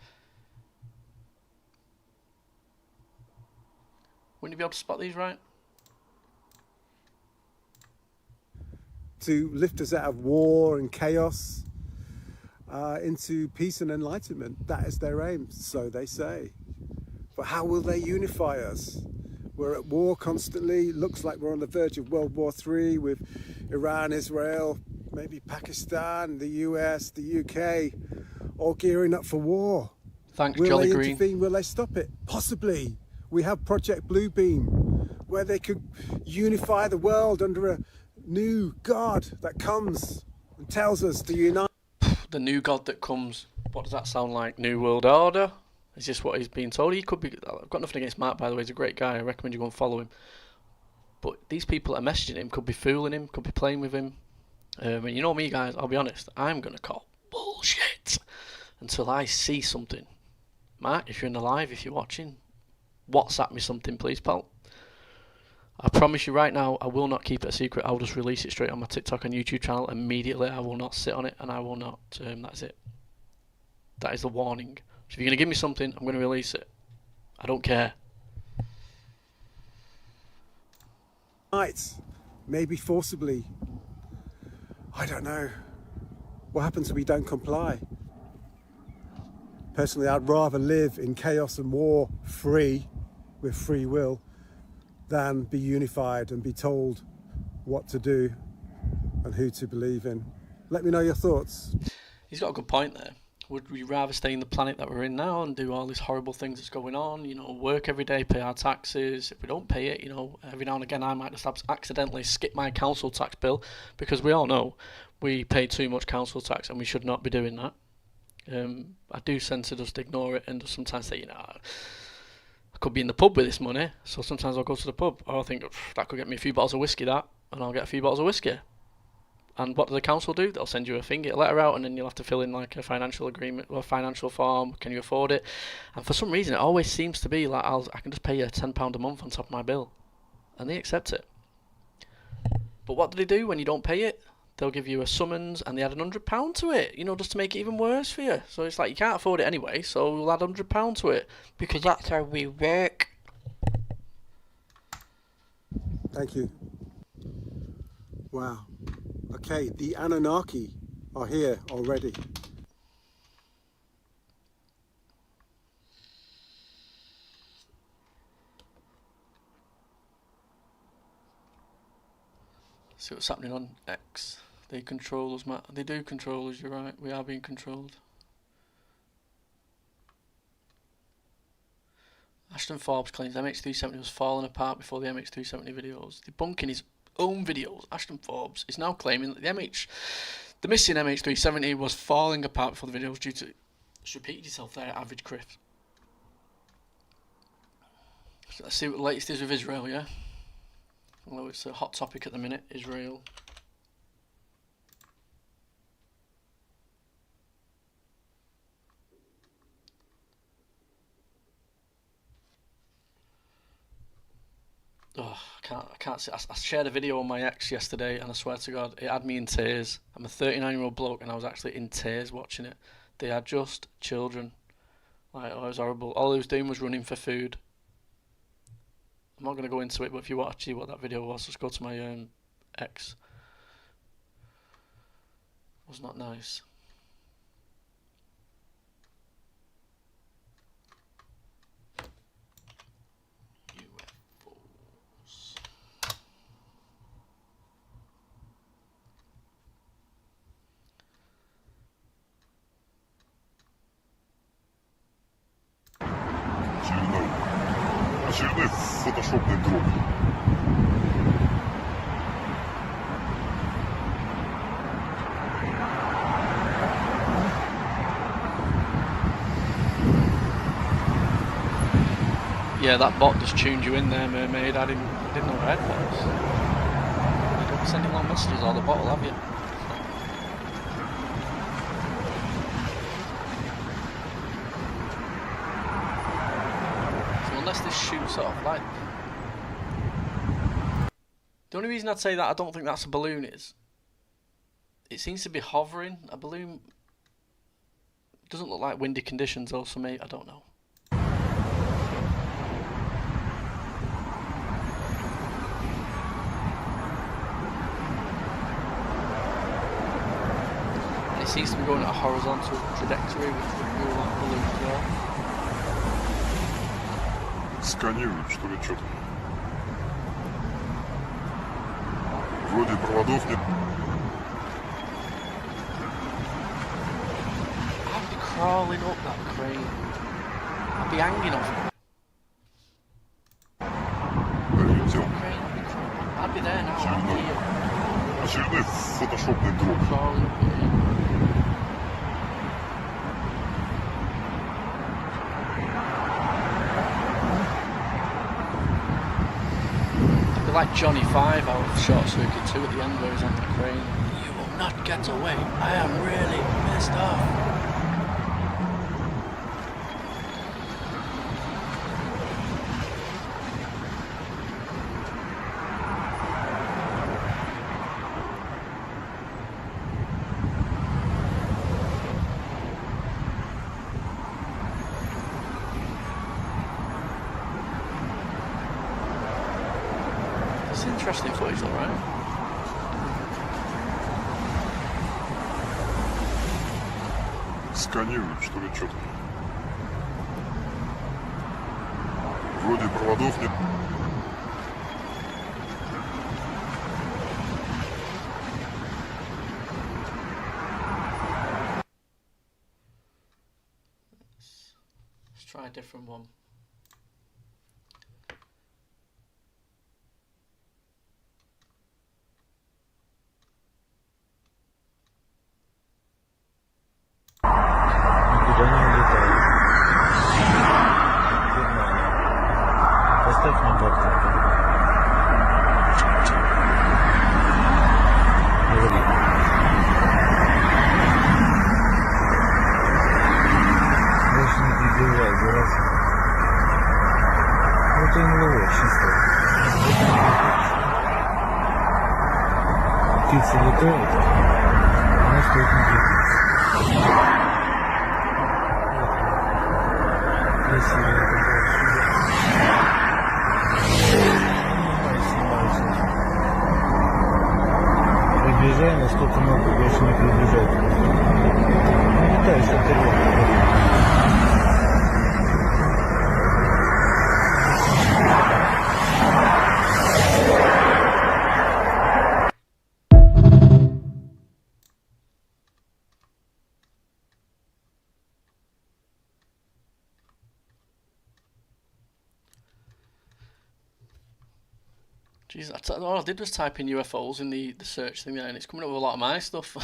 S1: Wouldn't you be able to spot these, right?
S11: To lift us out of war and chaos into peace and enlightenment. That is their aim, so they say. But how will they unify us? We're at war constantly. Looks like we're on the verge of World War III with Iran, Israel, maybe Pakistan, the US, the UK, all gearing up for war.
S1: Thanks,
S11: Will
S1: Jolly
S11: they
S1: Green.
S11: intervene? Will they stop it? Possibly. We have Project Bluebeam, where they could unify the world under a new God that comes and tells us to unite.
S1: The new God that comes. What does that sound like? New World Order? Is this what he's being told? He could be. I've got nothing against Mark, by the way. He's a great guy. I recommend you go and follow him. But these people that are messaging him could be fooling him, could be playing with him. And you know me, guys, I'll be honest. I'm going to call bullshit until I see something. Mark, if you're in the live, if you're watching, WhatsApp me something, please, pal. I promise you right now, I will not keep it a secret. I'll just release it straight on my TikTok and YouTube channel immediately. I will not sit on it, and I will not. That's it. That is the warning. So if you're going to give me something, I'm going to release it. I don't care.
S11: Maybe forcibly. I don't know. What happens if we don't comply? Personally, I'd rather live in chaos and war free, with free will, than be unified and be told what to do and who to believe in. Let me know your thoughts.
S1: He's got a good point there. Would we rather stay in the planet that we're in now and do all these horrible things that's going on? You know, work every day, pay our taxes. If we don't pay it, you know, every now and again I might just accidentally skip my council tax bill, because we all know we pay too much council tax and we should not be doing that. I do tend to just ignore it and just sometimes say, you know, I could be in the pub with this money, so sometimes I'll go to the pub. Or I'll think, that could get me a few bottles of whiskey, and I'll get a few bottles of whiskey. And what do the council do? They'll send you a letter out, and then you'll have to fill in like a financial agreement or a financial form. Can you afford it? And for some reason, it always seems to be like I can just pay you £10 a month on top of my bill, and they accept it. But what do they do when you don't pay it? They'll give you a summons, and they add £100 to it, you know, just to make it even worse for you. So it's like you can't afford it anyway, so we'll add £100 to it, because that's how we work.
S11: Thank you. Wow. Okay, the Anunnaki are here already.
S1: See what's happening on X. They control us, Matt. They do control us, you're right. We are being controlled. Ashton Forbes claims MH370 was falling apart before the MH370 videos. Debunking his own videos, Ashton Forbes is now claiming that the missing MH370 was falling apart before the videos due to... Just repeated yourself there, average Chris. So let's see what the latest is with Israel, yeah? Well, it's a hot topic at the minute, Israel. Oh, I can't see. I shared a video on my ex yesterday, and I swear to God, it had me in tears. I'm a 39-year-old bloke, and I was actually in tears watching it. They are just children. Like, oh, it was horrible. All he was doing was running for food. I'm not going to go into it, but if you want to see what that video was, just go to my X. It was not nice. UFOs.
S12: Очередной фотошопный дроп.
S1: Yeah, that bot just tuned you in there, mermaid. I didn't know what it was. You don't be sending long messages, or the bot will have you. So unless this shoots off, like, the only reason I'd say that I don't think that's a balloon is it seems to be hovering. A balloon doesn't look like windy conditions, though, so maybe I don't know. It seems to be going at a horizontal trajectory, which would rule out balloon as well.
S12: Сканируют, что ли, что-то. Вроде проводов нет.
S1: I'd be crawling up that crane. I'd be hanging off it.
S12: Прилетел.
S1: I'd be there now. I'd be here.
S12: Очередной фотошопный дроп.
S1: Crawling up here. Like Johnny 5 out of Short Circuit 2 at the end where he's on the crane. You will not get away. I am really pissed off. It's interesting footage though, right?
S12: Сканируют, что ли, что-то. Вроде проводов нет.
S1: Let's try a different one.
S9: Птица летает, она стоит не двигаться. Красиво. Приближай, насколько много, больше не приближай. Не летаешь, это
S1: Jeez, all I did was type in UFOs in the search thing there, and it's coming up with a lot of my stuff.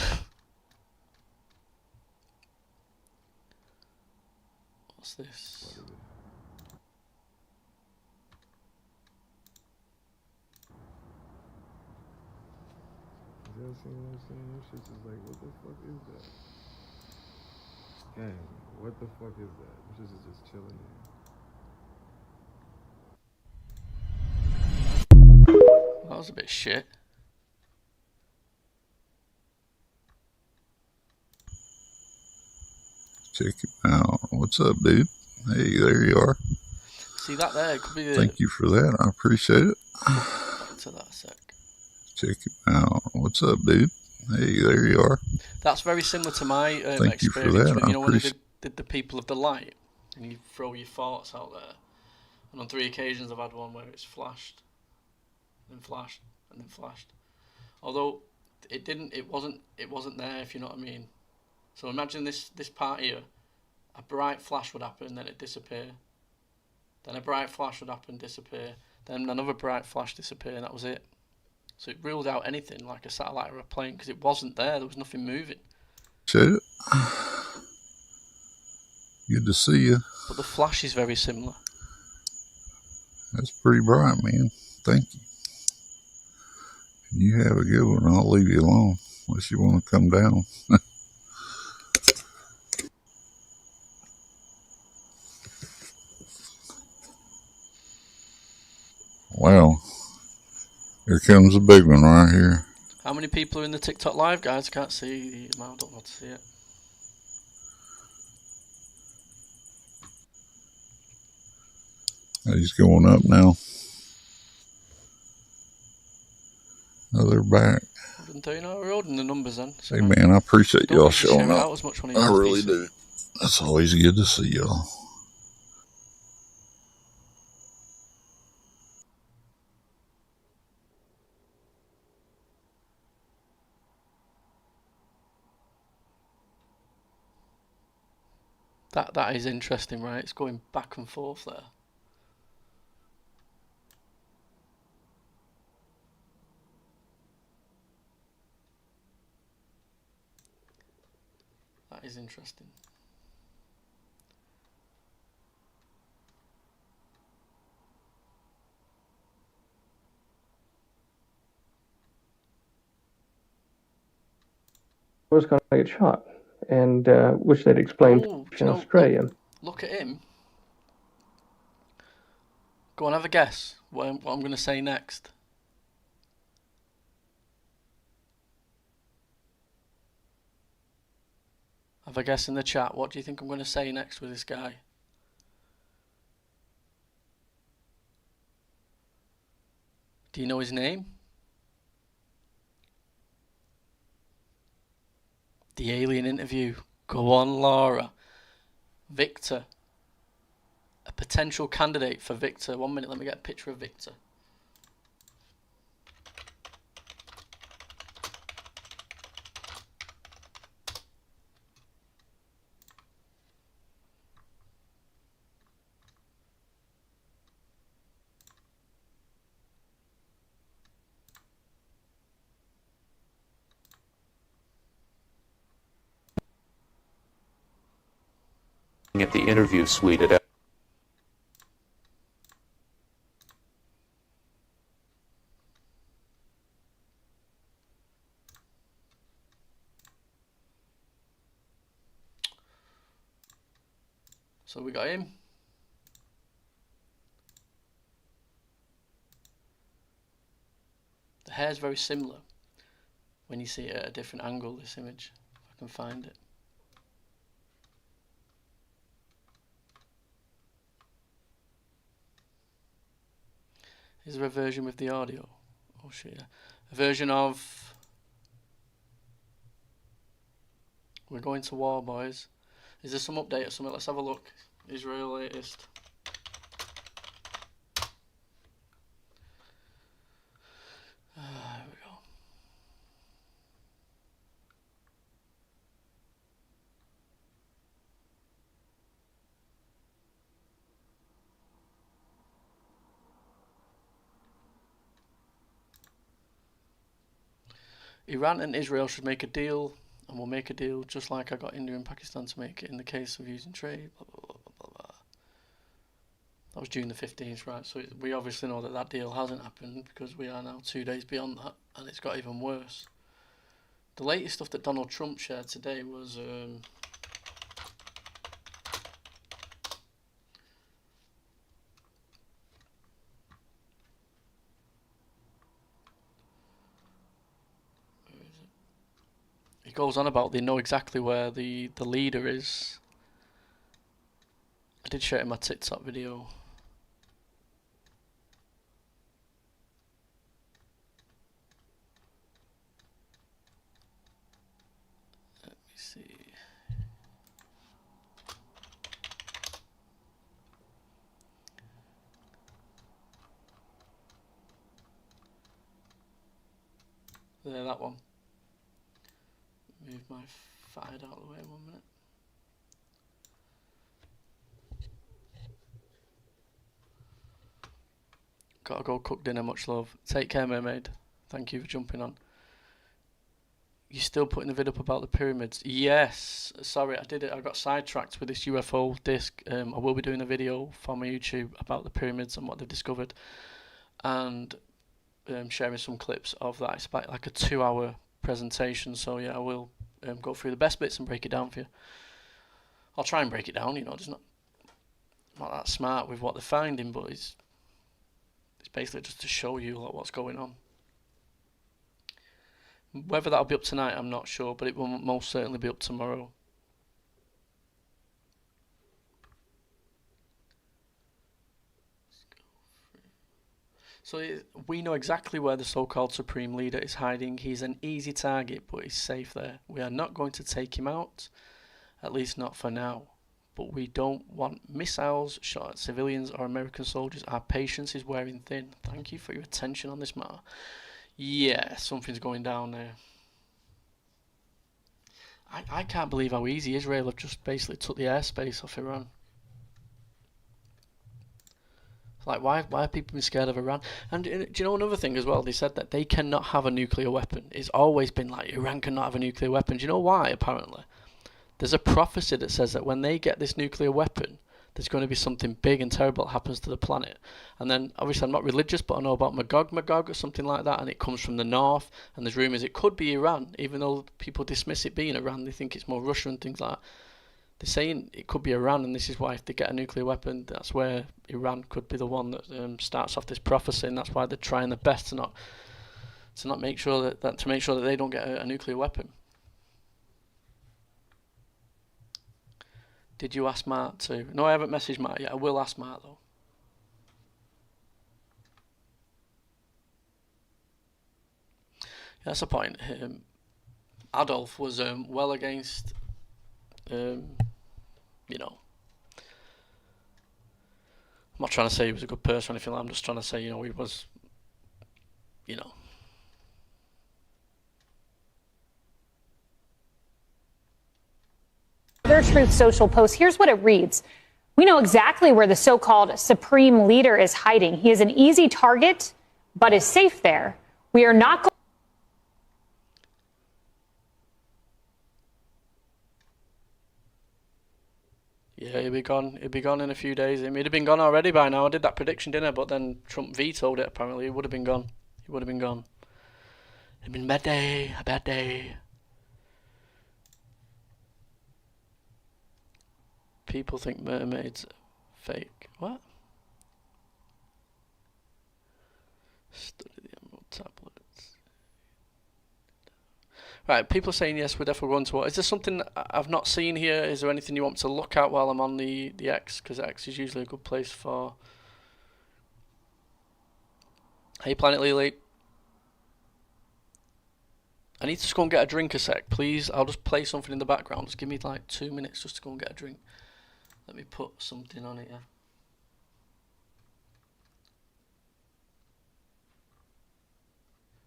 S1: What's this?
S13: You know what I'm saying? Them shit's just like, what the fuck is that? Gang, what the fuck is that? Them shit's just chilling there.
S1: That was a bit shit.
S14: Check it out. What's up, dude? Hey, there you are.
S1: See that there? It could be the...
S14: Thank you for that. I appreciate it.
S1: Back to that a sec.
S14: Check it out. What's up, dude? Hey, there you are.
S1: That's very similar to my
S14: Thank you for
S1: experience
S14: that.
S1: with,
S14: I
S1: you know, when you
S14: appreciate
S1: did the People of the Light, and you throw your thoughts out there. And on 3 occasions I've had one where it's flashed, and then flashed, and then flashed. Although it wasn't there, if you know what I mean. So imagine this part here, a bright flash would happen, then it'd disappear. Then a bright flash would happen, disappear. Then another bright flash disappear, and that was it. So it ruled out anything like a satellite or a plane because it wasn't there. There was nothing moving.
S14: it. Good to see you.
S1: But the flash is very similar.
S14: That's pretty bright, man. Thank you. You have a good one. I'll leave you alone unless you want to come down. Wow. Here comes the big one right here.
S1: How many people are in the TikTok live, guys? I can't see the amount. I don't know how to see it.
S14: He's going up now. Oh, they're back.
S1: 139. We're holding the numbers then. So
S14: hey, man, I appreciate y'all showing up.
S1: As much
S14: I really do. That's always good to see y'all.
S1: That is interesting, right? It's going back and forth there. That is interesting.
S15: Was going to get shot, and which they'd explained in Australia.
S1: Look at him. Go on, have a guess what I'm going to say next. Have a guess in the chat. What do you think I'm going to say next with this guy? Do you know his name? The alien interview. Go on, Laura. Victor. A potential candidate for Victor. 1 minute, let me get a picture of Victor.
S16: At the interview suite at
S1: So we got him. The hair's very similar when you see it at a different angle, this image, if I can find it. Is there a version with the audio? Oh shit, yeah. A version of We're Going to War, Boys. Is there some update or something? Let's have a look. Israel latest. Here we go. Iran and Israel should make a deal, and we'll make a deal just like I got India and Pakistan to make it in the case of using trade, blah, blah, blah, blah, blah. That was June the 15th, right? So we obviously know that that deal hasn't happened because we are now 2 days beyond that, and it's got even worse. The latest stuff that Donald Trump shared today was... He goes on about they know exactly where the leader is. I did share it in my TikTok video. There, that one. Move my fide out of the way 1 minute. Gotta go cook dinner, much love. Take care, mermaid. Thank you for jumping on. You still putting the vid up about the pyramids? Yes. Sorry, I did it. I got sidetracked with this UFO disc. I will be doing a video for my YouTube about the pyramids and what they've discovered, and sharing some clips of that. It's about like a 2-hour presentation. So yeah, I will go through the best bits and break it down for you. I'll try and break it down. You know, it's not that smart with what they're finding, but it's basically just to show you what's going on. Whether that'll be up tonight, I'm not sure, but it will most certainly be up tomorrow. So we know exactly where the so-called Supreme Leader is hiding. He's an easy target, but he's safe there. We are not going to take him out, at least not for now. But we don't want missiles shot at civilians or American soldiers. Our patience is wearing thin. Thank you for your attention on this matter. Yeah, something's going down there. I can't believe how easy Israel have just basically took the airspace off Iran. Like, why are people being scared of Iran? And do you know another thing as well? They said that they cannot have a nuclear weapon. It's always been like, Iran cannot have a nuclear weapon. Do you know why, apparently? There's a prophecy that says that when they get this nuclear weapon, there's going to be something big and terrible that happens to the planet. And then, obviously, I'm not religious, but I know about Magog or something like that, and it comes from the north, and there's rumours it could be Iran, even though people dismiss it being Iran. They think it's more Russia and things like that. They're saying it could be Iran, and this is why if they get a nuclear weapon, that's where Iran could be the one that starts off this prophecy, and that's why they're trying their best to not make sure that they don't get a nuclear weapon. Did you ask Mark too? No, I haven't messaged Mark yet. I will ask Mark though. Yeah, that's the point. Adolf was well against, you know. I'm not trying to say he was a good person or anything like that. I'm just trying to say, you know, he was, you know.
S17: Their Truth Social post. Here's what it reads. We know exactly where the so-called Supreme Leader is hiding. He is an easy target, but is safe there. We are not going.
S1: Yeah, he'll be gone. He'll be gone in a few days. He'd have been gone already by now. I did that prediction, didn't I? But then Trump vetoed it, apparently. He would have been gone. He would have been gone. It'd been a bad day. A bad day. People think mermaids fake. What? Study the emerald tablets. Right, people are saying yes, we're definitely going to what? Is there something I've not seen here? Is there anything you want to look at while I'm on the X? Because X is usually a good place for... Hey, Planet Lily. I need to just go and get a drink a sec, please. I'll just play something in the background. Just give me like 2 minutes just to go and get a drink. Let me put something on it, yeah.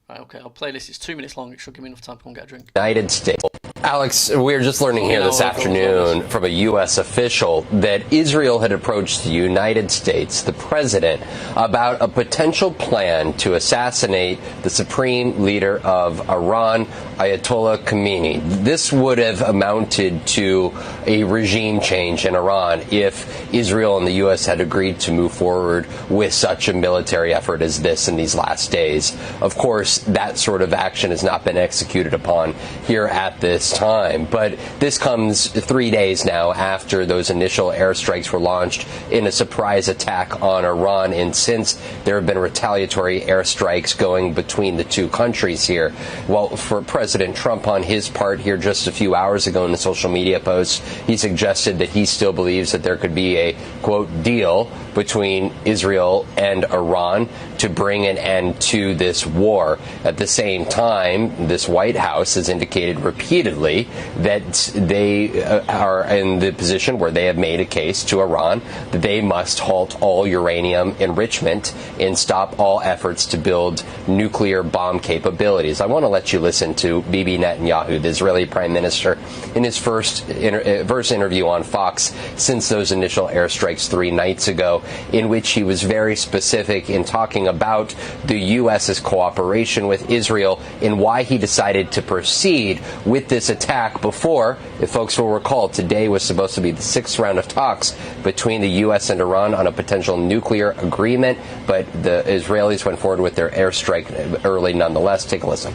S1: Right, okay, I'll play this. It's 2 minutes long. It should give me enough time to go and get a drink.
S18: United States. Alex, we were just learning here this afternoon from a U.S. official that Israel had approached the United States, the president, about a potential plan to assassinate the supreme leader of Iran, Ayatollah Khamenei. This would have amounted to a regime change in Iran if Israel and the U.S. had agreed to move forward with such a military effort as this in these last days. Of course, that sort of action has not been executed upon here at this time, but this comes 3 days now after those initial airstrikes were launched in a surprise attack on Iran, and since there have been retaliatory airstrikes going between the two countries here. Well, for President Trump on his part here just a few hours ago in a social media post, he suggested that he still believes that there could be a, quote, deal between Israel and Iran to bring an end to this war. At the same time, this White House has indicated repeatedly repeatedly that they are in the position where they have made a case to Iran that they must halt all uranium enrichment and stop all efforts to build nuclear bomb capabilities. I want to let you listen to Bibi Netanyahu, the Israeli Prime Minister, in his first interview on Fox since those initial airstrikes 3 nights ago, in which he was very specific in talking about the U.S.'s cooperation with Israel and why he decided to proceed with this attack before, if folks will recall, today was supposed to be the 6th round of talks between the U.S. and Iran on a potential nuclear agreement, but the Israelis went forward with their airstrike early nonetheless. Take a listen.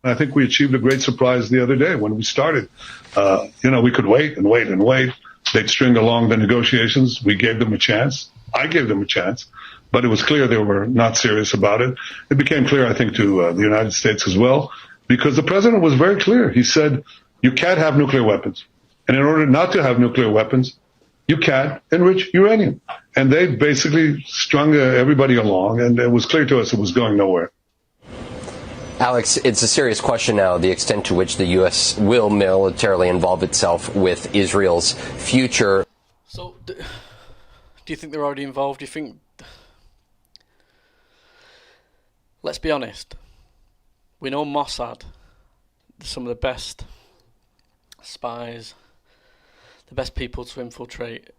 S19: I think we achieved a great surprise the other day when we started. We could wait and wait and wait. They'd string along the negotiations. We gave them a chance. I gave them a chance. But it was clear they were not serious about it. It became clear, I think, to the United States as well, because the president was very clear. He said, you can't have nuclear weapons. And in order not to have nuclear weapons, you can't enrich uranium. And they basically strung everybody along, and it was clear to us it was going nowhere.
S18: Alex, it's a serious question now, the extent to which the U.S. will militarily involve itself with Israel's future.
S1: So, do you think they're already involved? Do you think... Let's be honest. We know Mossad, some of the best spies, the best people to infiltrate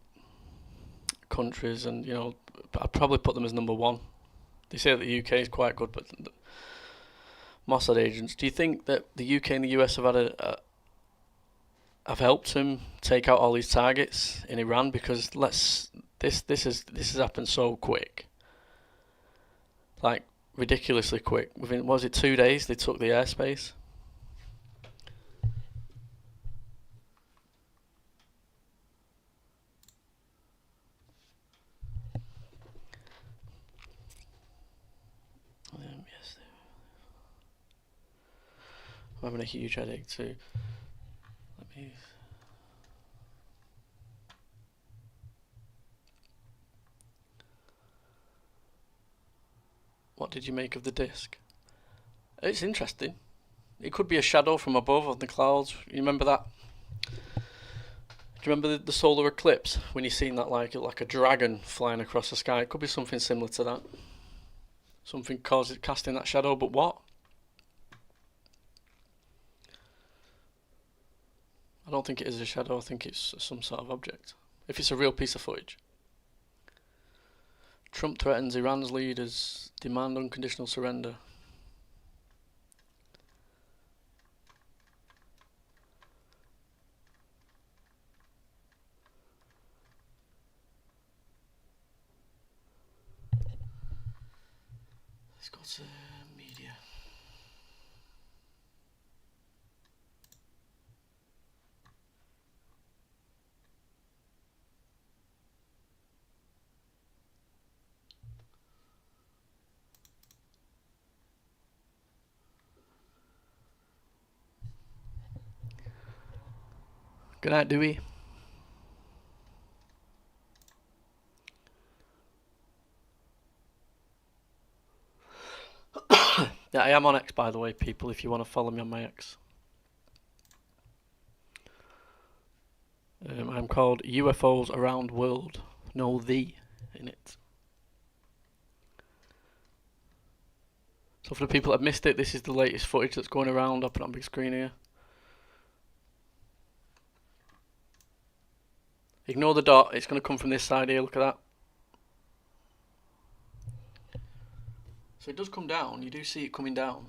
S1: countries, and, I'd probably put them as number one. They say that the UK is quite good, but Mossad agents. Do you think that the UK and the US have have helped him take out all these targets in Iran? Because this has happened so quick, like ridiculously quick. Within, was it 2 days they took the airspace? Yes. I'm having a huge headache too. Let me... What did you make of the disc? It's interesting. It could be a shadow from above on the clouds. You remember that? Do you remember the solar eclipse when you seen that like a dragon flying across the sky? It could be something similar to that. Something casting that shadow, but what? I don't think it is a shadow. I think it's some sort of object. If it's a real piece of footage. Trump threatens Iran's leaders, demand unconditional surrender. Let's go to media. Good night, Dewey. Yeah, I am on X, by the way, people, if you want to follow me on my X. I'm called UFOs Around World. No "the" in it. So for the people that have missed it, this is the latest footage that's going around. I'll put it on big screen here. Ignore the dot, it's going to come from this side here, look at that. So it does come down, you do see it coming down.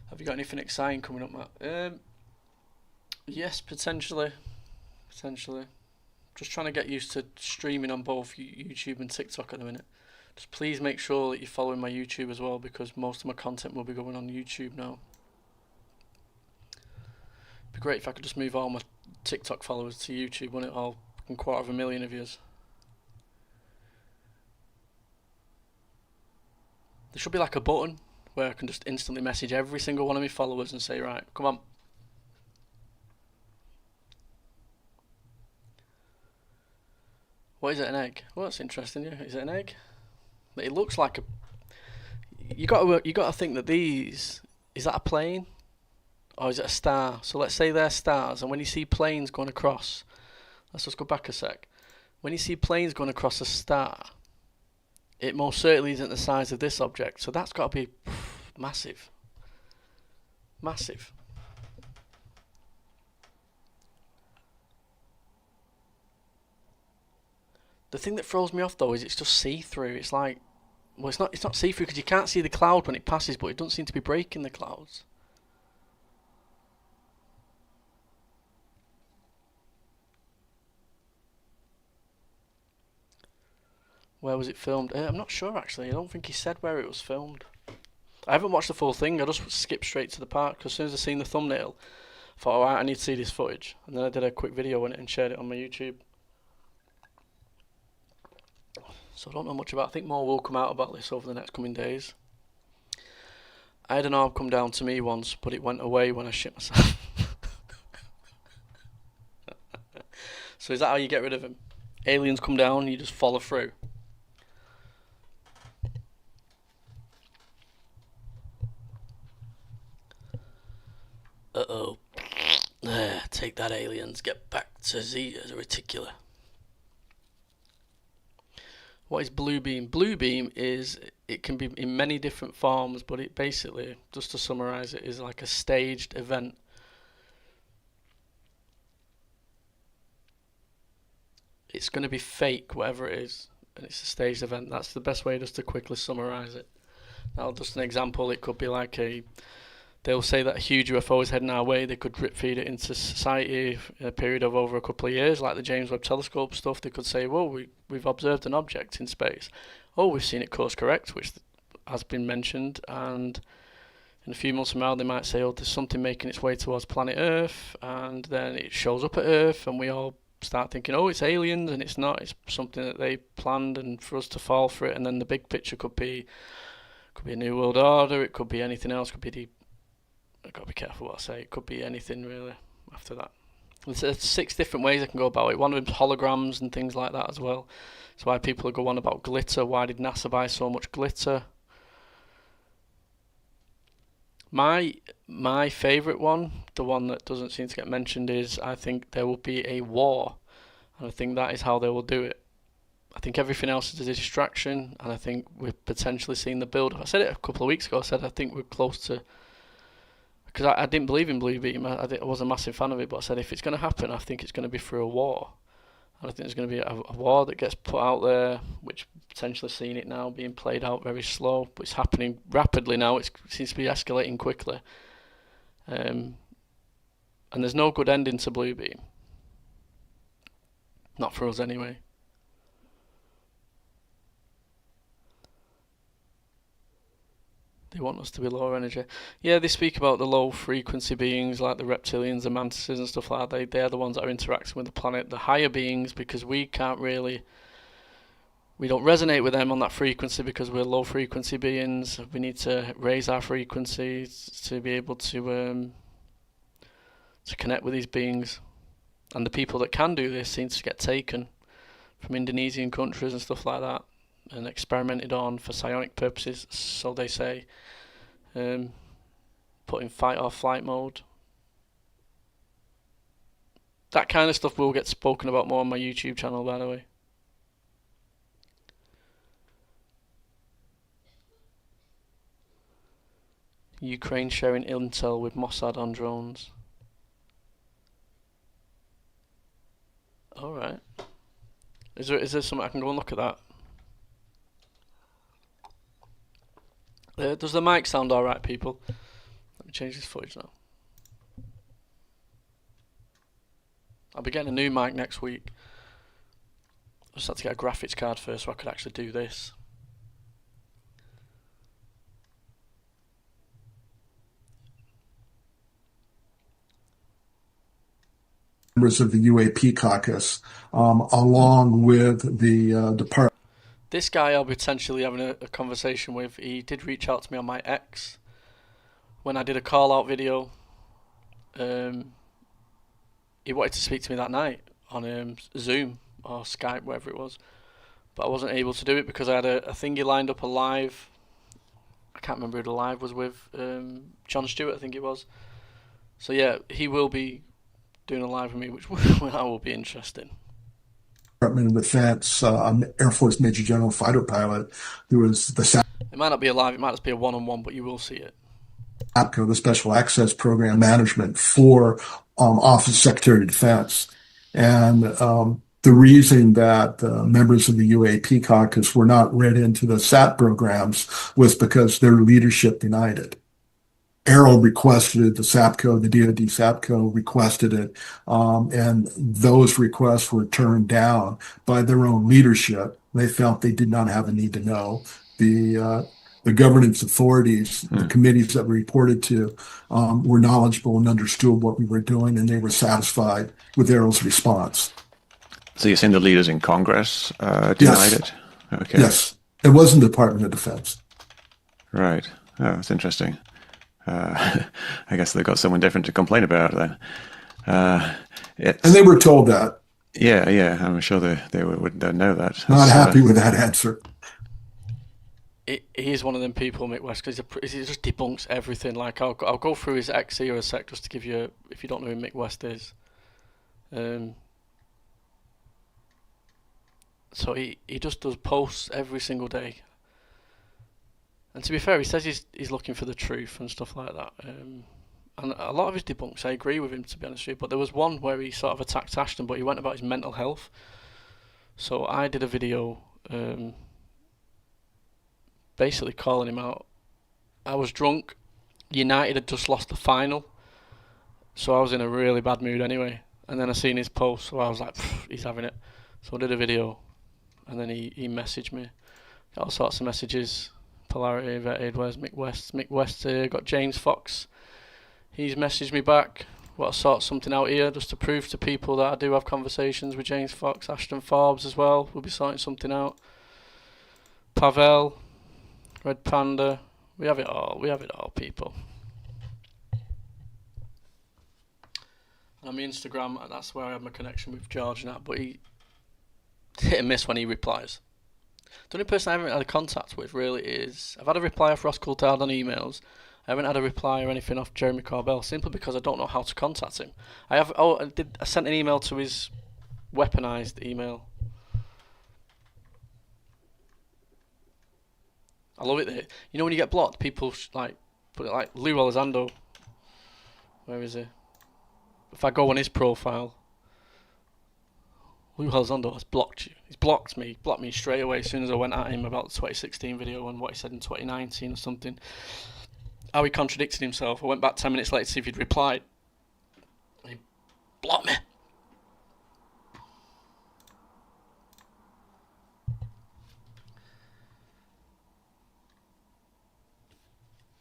S1: Have you got anything exciting coming up, Matt? Yes, potentially. Just trying to get used to streaming on both YouTube and TikTok at the minute. Just please make sure that you're following my YouTube as well, because most of my content will be going on YouTube now. It'd be great if I could just move all my TikTok followers to YouTube, wouldn't it? All 250,000 of yous. There should be like a button where I can just instantly message every single one of my followers and say, right, come on. What is it? An egg? Well, that's interesting. Yeah, is it an egg? It looks like a. You got to think that these, is that a plane, or is it a star? So let's say they're stars, and when you see planes going across, let's just go back a sec. When you see planes going across a star, it most certainly isn't the size of this object. So that's got to be massive. Massive. The thing that throws me off though is it's just see-through. It's like, well, it's not see-through because you can't see the cloud when it passes, but it doesn't seem to be breaking the clouds. Where was it filmed? I'm not sure actually. I don't think he said where it was filmed. I haven't watched the full thing. I just skipped straight to the part because as soon as I seen the thumbnail, I thought, alright, I need to see this footage. And then I did a quick video on it and shared it on my YouTube. So I don't know much about it. I think more will come out about this over the next coming days. I had an arm come down to me once, but it went away when I shit myself. So is that how you get rid of him? Aliens come down, you just follow through. Uh-oh. There, take that, aliens. Get back to Zeta Reticula. What is blue beam? Blue beam is, it can be in many different forms, but it basically, just to summarize it, is like a staged event. It's going to be fake, whatever it is, and it's a staged event. That's the best way just to quickly summarize it. Now, just an example, it could be like they'll say that a huge UFO is heading our way. They could drip feed it into society in a period of over a couple of years, like the James Webb Telescope stuff. They could say, well, we've observed an object in space. Oh, we've seen it course correct, which has been mentioned. And in a few months from now, they might say, oh, there's something making its way towards planet Earth. And then it shows up at Earth, and we all start thinking, oh, it's aliens, and it's not. It's something that they planned, and for us to fall for it. And then the big picture could be a new world order. It could be anything else. Could be I've got to be careful what I say. It could be anything really after that. There's 6 different ways I can go about it. One of them's holograms and things like that as well. That's why people go on about glitter. Why did NASA buy so much glitter? My favourite one, the one that doesn't seem to get mentioned, is I think there will be a war. And I think that is how they will do it. I think everything else is a distraction, and I think we've potentially seen the build. I said it a couple of weeks ago. I said I think we're close to... Because I didn't believe in Blue Beam. I was a massive fan of it, but I said if it's going to happen, I think it's going to be through a war. And I think there's going to be a war that gets put out there, which potentially seeing it now being played out very slow, but it's happening rapidly now. It seems to be escalating quickly. And there's no good ending to Blue Beam. Not for us anyway. They want us to be lower energy. Yeah, they speak about the low frequency beings like the reptilians, the mantises and stuff like that. They're the ones that are interacting with the planet. The higher beings, because we don't resonate with them on that frequency because we're low frequency beings. We need to raise our frequencies to be able to connect with these beings. And the people that can do this seem to get taken from Indonesian countries and stuff like that, and experimented on for psionic purposes, so they say. Put in fight or flight mode. That kind of stuff will get spoken about more on my YouTube channel, by the way. Ukraine sharing intel with Mossad on drones. Alright. Is there something I can go and look at that? Does the mic sound alright, people? Let me change this footage now. I'll be getting a new mic next week. I just had to get a graphics card first so I could actually do this.
S20: Members of the UAP caucus, along with the Department.
S1: This guy I'll be potentially having a conversation with. He did reach out to me on my X when I did a call out video. He wanted to speak to me that night on Zoom, or Skype, whatever it was. But I wasn't able to do it because I had a thingy lined up, a live. I can't remember who the live was with. John Stewart, I think it was. So yeah, he will be doing a live with me, which will be interesting.
S20: Department of Defense, Air Force Major General fighter pilot. There was the
S1: It might not be a live, it might just be a one-on-one, but you will see it.
S20: APCO, the Special Access Program Management for Office of Secretary of Defense. And the reason that members of the UAP caucus were not read into the SAT programs was because their leadership denied it. Arrow requested it, the SAPCO, the DoD SAPCO requested it, and those requests were turned down by their own leadership. They felt they did not have a need to know. The governance authorities, the committees that we reported to, were knowledgeable and understood what we were doing, and they were satisfied with Arrow's response.
S16: So you're saying the leaders in Congress denied it? Okay.
S20: Yes. It wasn't the Department of Defense.
S16: Right. Oh, that's interesting. I guess they've got someone different to complain about then.
S20: And they were told that.
S16: Yeah, I'm sure they would know that.
S20: Not happy with that answer.
S1: He's one of them people, Mick West, because he just debunks everything. Like I'll go through his X here a sec just to give you, if you don't know who Mick West is. So he just does posts every single day. And to be fair, he says he's looking for the truth and stuff like that. And a lot of his debunks, I agree with him, to be honest with you. But there was one where he sort of attacked Ashton, but he went about his mental health. So I did a video basically calling him out. I was drunk. United had just lost the final. So I was in a really bad mood anyway. And then I seen his post, so I was like, he's having it. So I did a video. And then he messaged me. Got all sorts of messages. Polarity, vetted, where's Mick West? Mick West here, got James Fox. He's messaged me back. Got to sort something out here just to prove to people that I do have conversations with James Fox. Ashton Forbes as well. We'll be sorting something out. Pavel, Red Panda. We have it all. We have it all, people. And on my Instagram, that's where I have my connection with George and that. But he hit and miss when he replies. The only person I haven't had a contact with really is, I've had a reply off Ross Coulthard on emails. I haven't had a reply or anything off Jeremy Corbell, simply because I don't know how to contact him. I sent an email to his weaponized email. I love it there. You know when you get blocked, people like put it like Lou Elizondo. Where is he? If I go on his profile, Lou Elizondo has blocked you. He's blocked me. He blocked me straight away as soon as I went at him about the 2016 video and what he said in 2019 or something. How he contradicted himself. I went back 10 minutes later to see if he'd replied. He blocked me.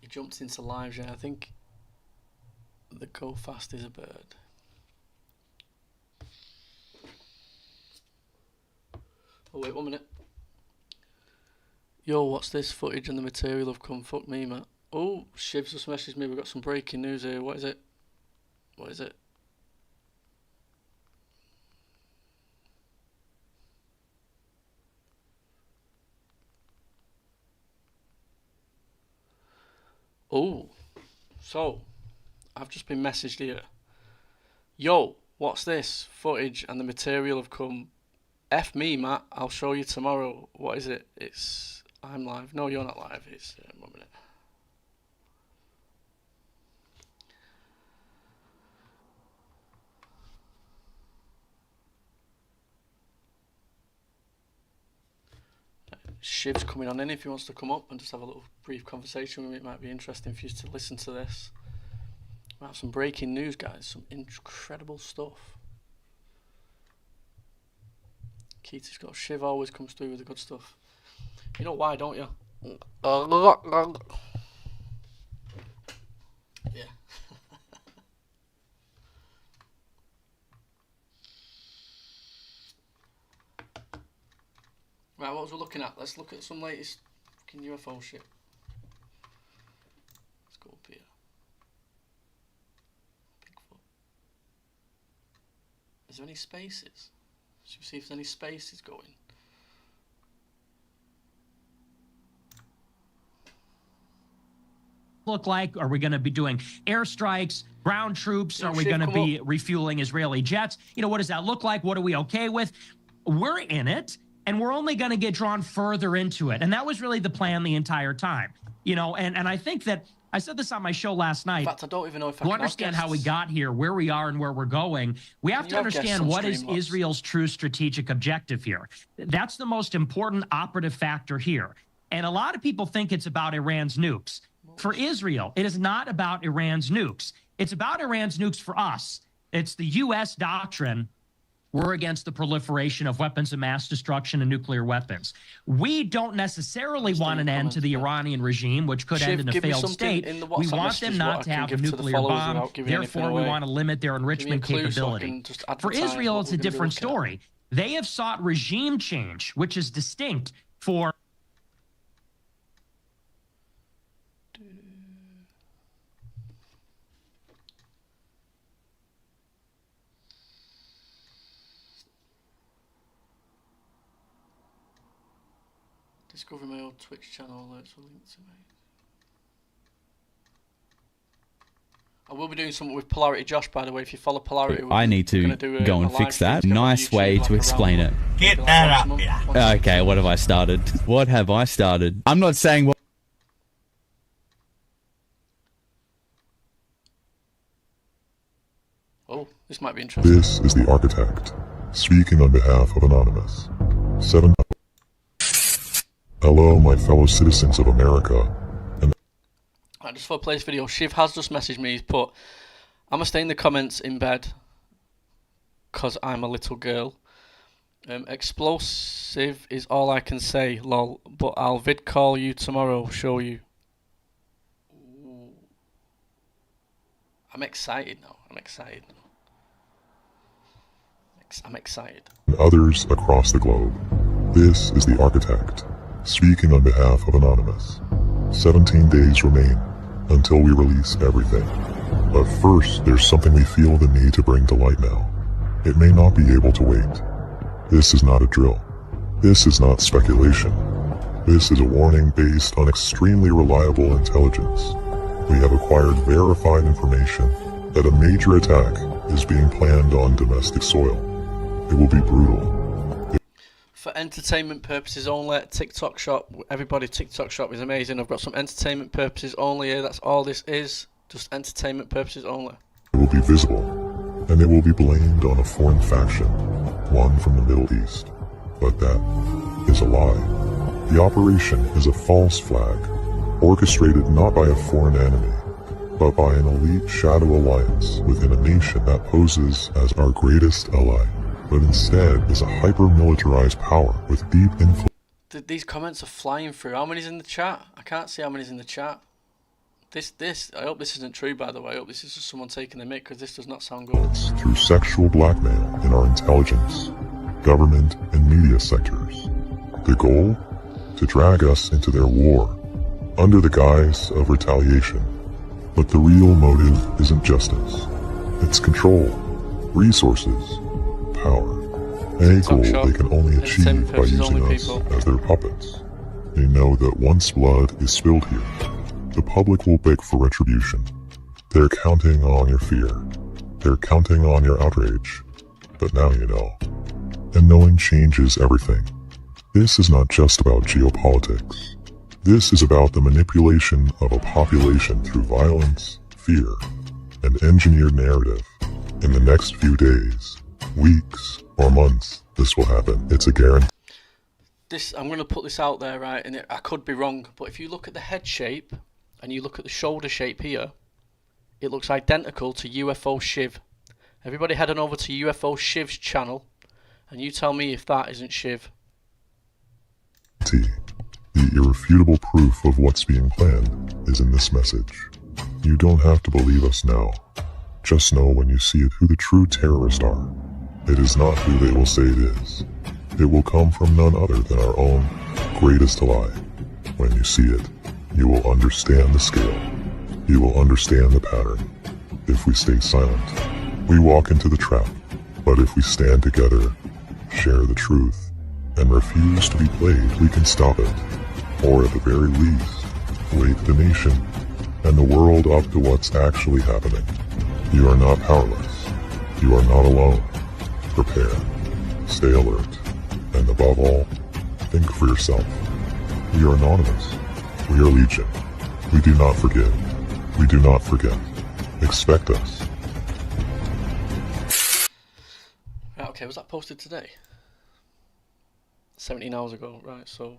S1: He jumped into lives, yeah. I think the go fast is a bird. Oh wait, 1 minute. Yo, what's this footage and the material have come? Fuck me, Matt. Oh, Shiv's just messaged me. We've got some breaking news here. What is it? What is it? Oh, so I've just been messaged here. Yo, what's this footage and the material have come? F me, Matt. I'll show you tomorrow. What is it? It's I'm live. No, you're not live. It's 1 minute. Shiv's coming on in if he wants to come up and just have a little brief conversation with me. It might be interesting for you to listen to this. We have some breaking news, guys. Some incredible stuff. Keith's got Shiv always comes through with the good stuff. You know why, don't you? Yeah. Right, what was we looking at? Let's look at some latest fucking UFO shit. Let's go up here. Bigfoot. Is there any spaces? Should we see if there's any spaces going?
S21: Look like? Are we going to be doing airstrikes, ground troops? Are we going to be refueling Israeli jets? You know, what does that look like? What are we okay with? We're in it, and we're only going to get drawn further into it. And that was really the plan the entire time. You know, and I think that I said this on my show last night.
S1: In fact, I don't even know if I
S21: to
S1: can
S21: understand how we got here, where we are, and where we're going, we have to understand what is Israel's true strategic objective here. That's the most important operative factor here. And a lot of people think it's about Iran's nukes. For Israel, it is not about Iran's nukes. It's about Iran's nukes for us. It's the U.S. doctrine. We're against the proliferation of weapons of mass destruction and nuclear weapons. We don't necessarily want an end to the Iranian regime, which could end in a failed state. We want them not to have a nuclear bomb. Therefore, we want to limit their enrichment capability. For Israel, it's a different story. They have sought regime change, which is distinct for...
S1: Discover my old Twitch channel alerts will link to me. I will be doing something with Polarity Josh, by the way. If you follow Polarity,
S22: I need to go and fix that. Nice way to explain it.
S23: Get that up, yeah.
S22: Okay, what have I started? What have I started? I'm not saying what.
S1: Oh, this might be interesting.
S12: This is the architect, speaking on behalf of Anonymous. 7. Hello, my fellow citizens of America.
S1: Right, just for play this video, Shiv has just messaged me. He's put, I'm going to stay in the comments in bed because I'm a little girl. Explosive is all I can say, lol. But I'll vid call you tomorrow, show you. Ooh. I'm excited now. I'm excited. I'm excited.
S12: And others across the globe. This is the architect, speaking on behalf of Anonymous. 17 days remain until we release everything. But first, there's something we feel the need to bring to light now. It may not be able to wait. This is not a drill. This is not speculation. This is a warning based on extremely reliable intelligence. We have acquired verified information that a major attack is being planned on domestic soil. It will be brutal.
S1: For entertainment purposes only, TikTok Shop. Everybody, TikTok Shop is amazing. I've got some entertainment purposes only here. That's all this is. Just entertainment purposes only.
S12: It will be visible, and it will be blamed on a foreign faction, one from the Middle East. But that is a lie. The operation is a false flag, orchestrated not by a foreign enemy, but by an elite shadow alliance within a nation that poses as our greatest ally, but instead is a hyper-militarized power with deep influence.
S1: These comments are flying through. How many's in the chat? I can't see how many's in the chat. I hope this isn't true, by the way. I hope this is just someone taking the mic, because this does not sound good.
S12: Through sexual blackmail in our intelligence, government, and media sectors. The goal? To drag us into their war, under the guise of retaliation. But the real motive isn't justice. It's control, resources, power. A goal they can only achieve by using us as their puppets. They know that once blood is spilled here, the public will beg for retribution. They're counting on your fear. They're counting on your outrage. But now you know. And knowing changes everything. This is not just about geopolitics. This is about the manipulation of a population through violence, fear, and engineered narrative. In the next few days, weeks, or months, this will happen. It's a guarantee.
S1: I'm going to put this out there, right, and I could be wrong, but if you look at the head shape, and you look at the shoulder shape here, it looks identical to UFO Shiv. Everybody head on over to UFO Shiv's channel, and you tell me if that isn't Shiv.
S12: The irrefutable proof of what's being planned is in this message. You don't have to believe us now. Just know when you see it who the true terrorists are. It is not who they will say it is. It will come from none other than our own greatest ally. When you see it, you will understand the scale. You will understand the pattern. If we stay silent, we walk into the trap. But if we stand together, share the truth and refuse to be played, we can stop it. Or at the very least, wake the nation and the world up to what's actually happening. You are not powerless. You are not alone. Prepare. Stay alert. And above all, think for yourself. We are anonymous. We are legion. We do not forgive. We do not forget. Expect us.
S1: Right, okay, was that posted today? 17 hours ago, right, so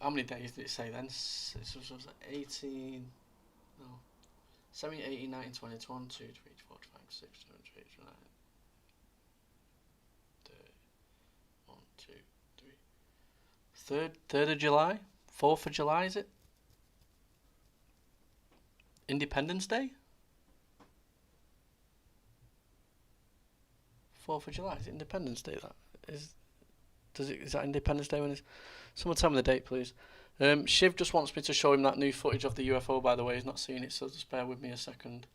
S1: how many days did it say then? It was 18, no, 17, 18, 19, 20, 21, 2, 3, 4, 5, 6, 7, 8, 9, 1, 2, 3. 3rd of July? 4th of July, is it? Independence Day? 4th of July, is it Independence Day that? Is that Independence Day when it's... Someone tell me the date, please. Shiv just wants me to show him that new footage of the UFO, by the way. He's not seen it, so just bear with me a second.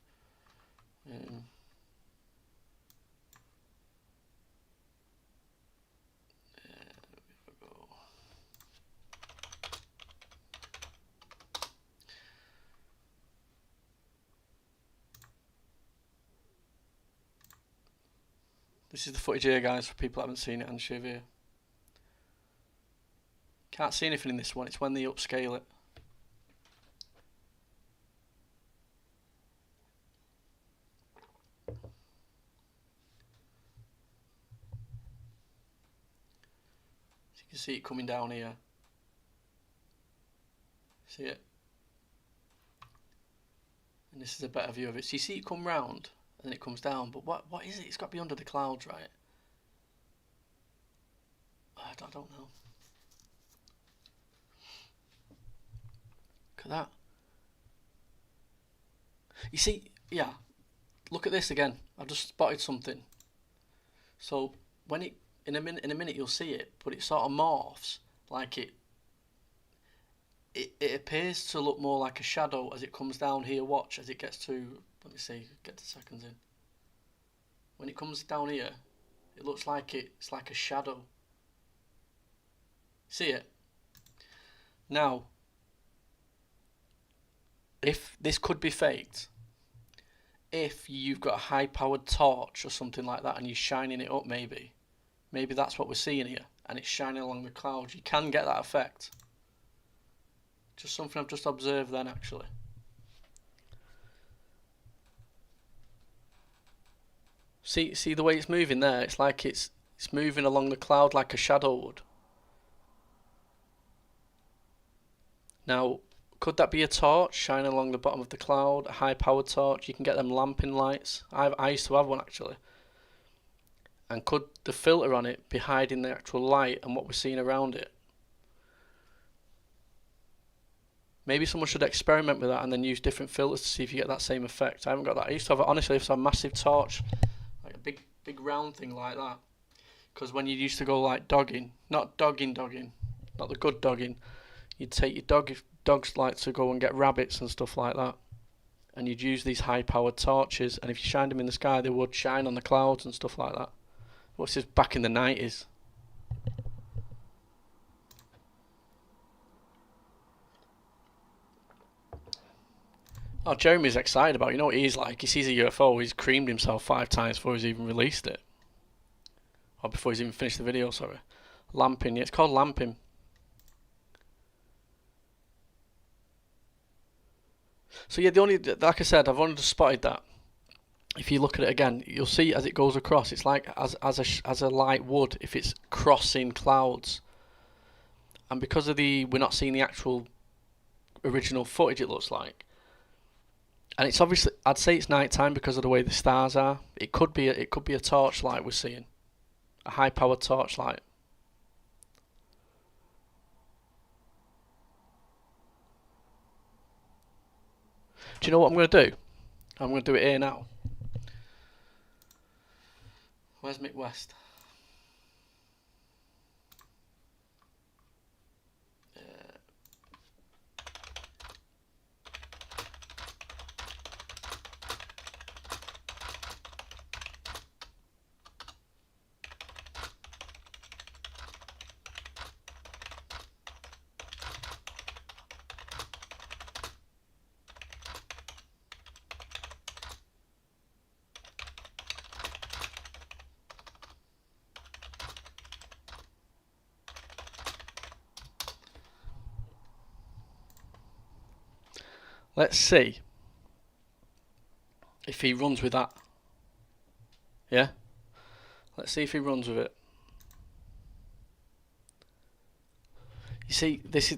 S1: This is the footage here, guys, for people who haven't seen it, and Shiv here. Can't see anything in this one, it's when they upscale it. So you can see it coming down here. See it? And this is a better view of it. So you see it come round, and then it comes down, but what is it? It's got to be under the clouds, right? I don't know. Look at that. You see, yeah, look at this again. I've just spotted something. So when it in a minute you'll see it, but it sort of morphs like it appears to look more like a shadow as it comes down here. Watch as it gets to, let me see, get the seconds in. When it comes down here, it looks like it's like a shadow. See it? Now, if this could be faked, if you've got a high-powered torch or something like that and you're shining it up, maybe that's what we're seeing here, and it's shining along the clouds, you can get that effect. Just something I've just observed then, actually. See the way it's moving there? It's like it's moving along the cloud like a shadow would. Now, could that be a torch shining along the bottom of the cloud? A high-powered torch? You can get them lamping lights. I used to have one, actually. And could the filter on it be hiding the actual light and what we're seeing around it? Maybe someone should experiment with that and then use different filters to see if you get that same effect. I haven't got that. I used to have, honestly, I used to have a massive torch, like a big round thing like that. Because when you used to go like dogging, not dogging, not the good dogging, you'd take your dogs like to go and get rabbits and stuff like that, and you'd use these high-powered torches, and if you shined them in the sky, they would shine on the clouds and stuff like that. What's this, back in the 90s? Oh, Jeremy's excited about it. You know what he's like? He sees a UFO, he's creamed himself 5 times before he's even released it. Or before he's even finished the video, sorry. Lamping, yeah, it's called lamping. So yeah, like I said, I've only just spotted that. If you look at it again, you'll see as it goes across, it's like as a light would if it's crossing clouds. And because of we're not seeing the actual original footage, it looks like. And it's obviously, I'd say it's night time because of the way the stars are. It could be a torchlight we're seeing, a high-powered torchlight. Do you know what I'm going to do? I'm going to do it here now. Where's Mick West? Let's see if he runs with that. Yeah? Let's see if he runs with it. You see, this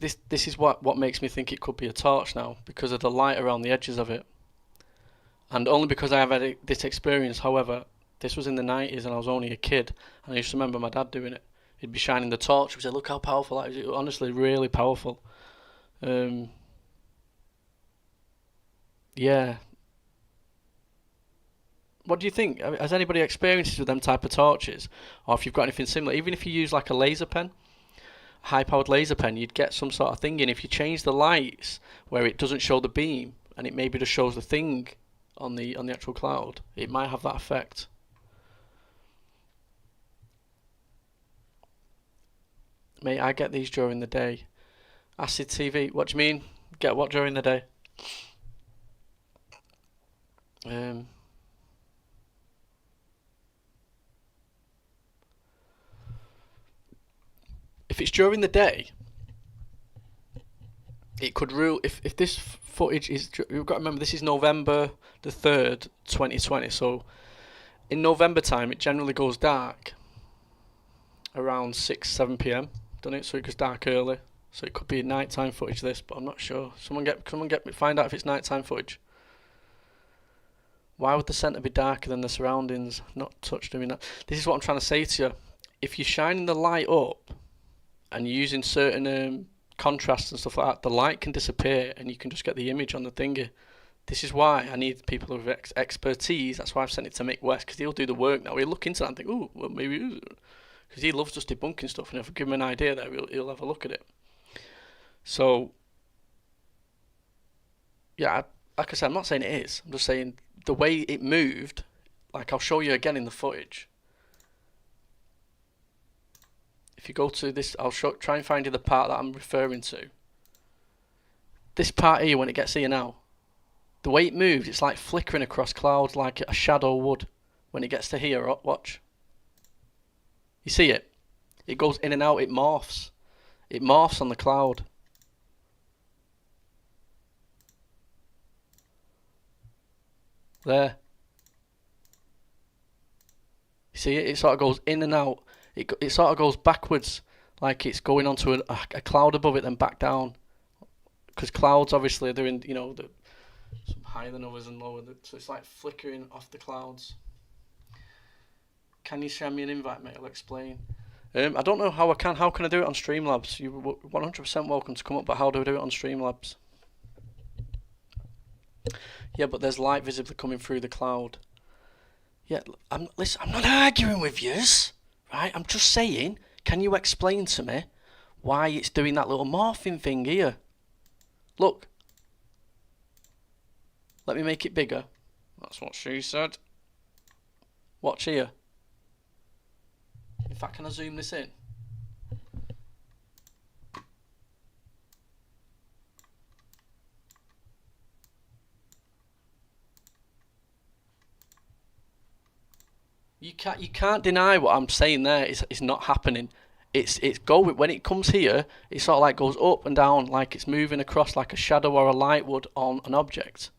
S1: is what makes me think it could be a torch now, because of the light around the edges of it. And only because I have had this experience. However, this was in the 90s and I was only a kid, and I used to remember my dad doing it. He'd be shining the torch. He'd say, "Look how powerful that is." It was honestly really powerful. Yeah. What do you think? Has anybody experienced with them type of torches? Or if you've got anything similar, even if you use like a laser pen, high-powered laser pen, you'd get some sort of thing in. If you change the lights where it doesn't show the beam and it maybe just shows the thing on the actual cloud, it might have that effect. Mate, I get these during the day. Acid TV, what do you mean? Get what during the day? If it's during the day, it could rule. If this footage is, you've got to remember, this is November the 3rd, 2020. So in November time, it generally goes dark around 6-7 p.m. doesn't it? So it goes dark early. So it could be nighttime footage. This, but I'm not sure. Someone get me, find out if it's nighttime footage. Why would the centre be darker than the surroundings? Not touched doing that. This is what I'm trying to say to you. If you're shining the light up and you're using certain contrasts and stuff like that, the light can disappear and you can just get the image on the thingy. This is why I need people with expertise. That's why I've sent it to Mick West, because he'll do the work now. He'll look into that and think, oh, well, maybe, because he loves just debunking stuff, and if I give him an idea there, he'll have a look at it. So, yeah, like I said, I'm not saying it is. I'm just saying the way it moved, like I'll show you again in the footage. If you go to this, I'll try and find you the part that I'm referring to. This part here, when it gets here now, the way it moves, it's like flickering across clouds like a shadow would. When it gets to here, watch. You see it? It goes in and out, it morphs. It morphs on the cloud. There. You see it? It sort of goes in and out. It sort of goes backwards, like it's going onto a cloud above it, then back down. Because clouds, obviously, they're in, some higher than others and lower. So it's like flickering off the clouds. Can you send me an invite, mate? I'll explain. I don't know how I can. How can I do it on Streamlabs? You're 100% welcome to come up, but how do I do it on Streamlabs? Yeah, but there's light visibly coming through the cloud. Yeah, listen, I'm not arguing with yous, right? I'm just saying, can you explain to me why it's doing that little morphing thing here? Look. Let me make it bigger. That's what she said. Watch here. In fact, can I zoom this in? You can't deny what I'm saying there. It's not happening. It's going, when it comes here, it sort of like goes up and down like it's moving across like a shadow or a light would on an object.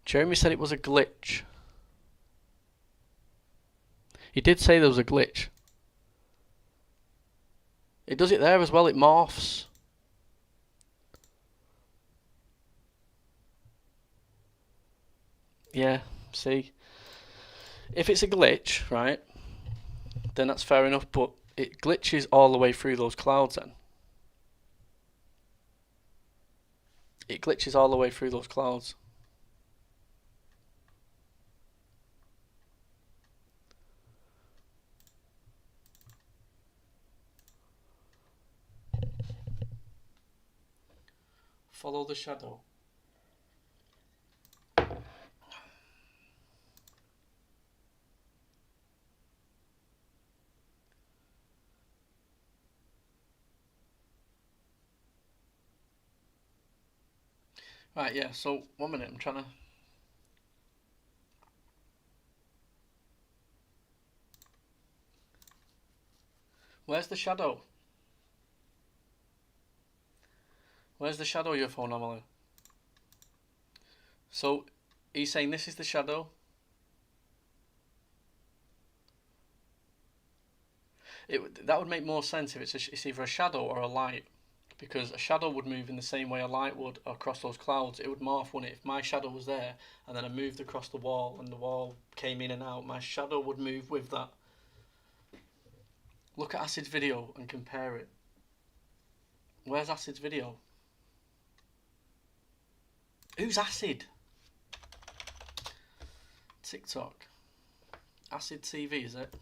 S1: Jeremy said it was a glitch. He did say there was a glitch. It does it there as well, it morphs. Yeah, see. If it's a glitch, right, then that's fair enough, but it glitches all the way through those clouds then. It glitches all the way through those clouds. Follow the shadow. Right, yeah, so 1 minute, I'm trying to... Where's the shadow? Where's the shadow UFO anomaly? So, he's saying this is the shadow. That would make more sense if it's either a shadow or a light. Because a shadow would move in the same way a light would across those clouds. It would morph, wouldn't it? If my shadow was there and then I moved across the wall and the wall came in and out, my shadow would move with that. Look at Acid's video and compare it. Where's Acid's video? Who's Acid? TikTok. Acid TV, is it?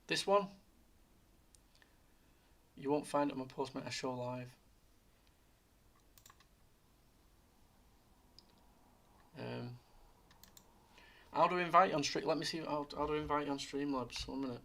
S1: This one? You won't find it on my Postmate I show live. How do I invite you on stream? Let me see how do I invite you on Streamlabs. 1 minute.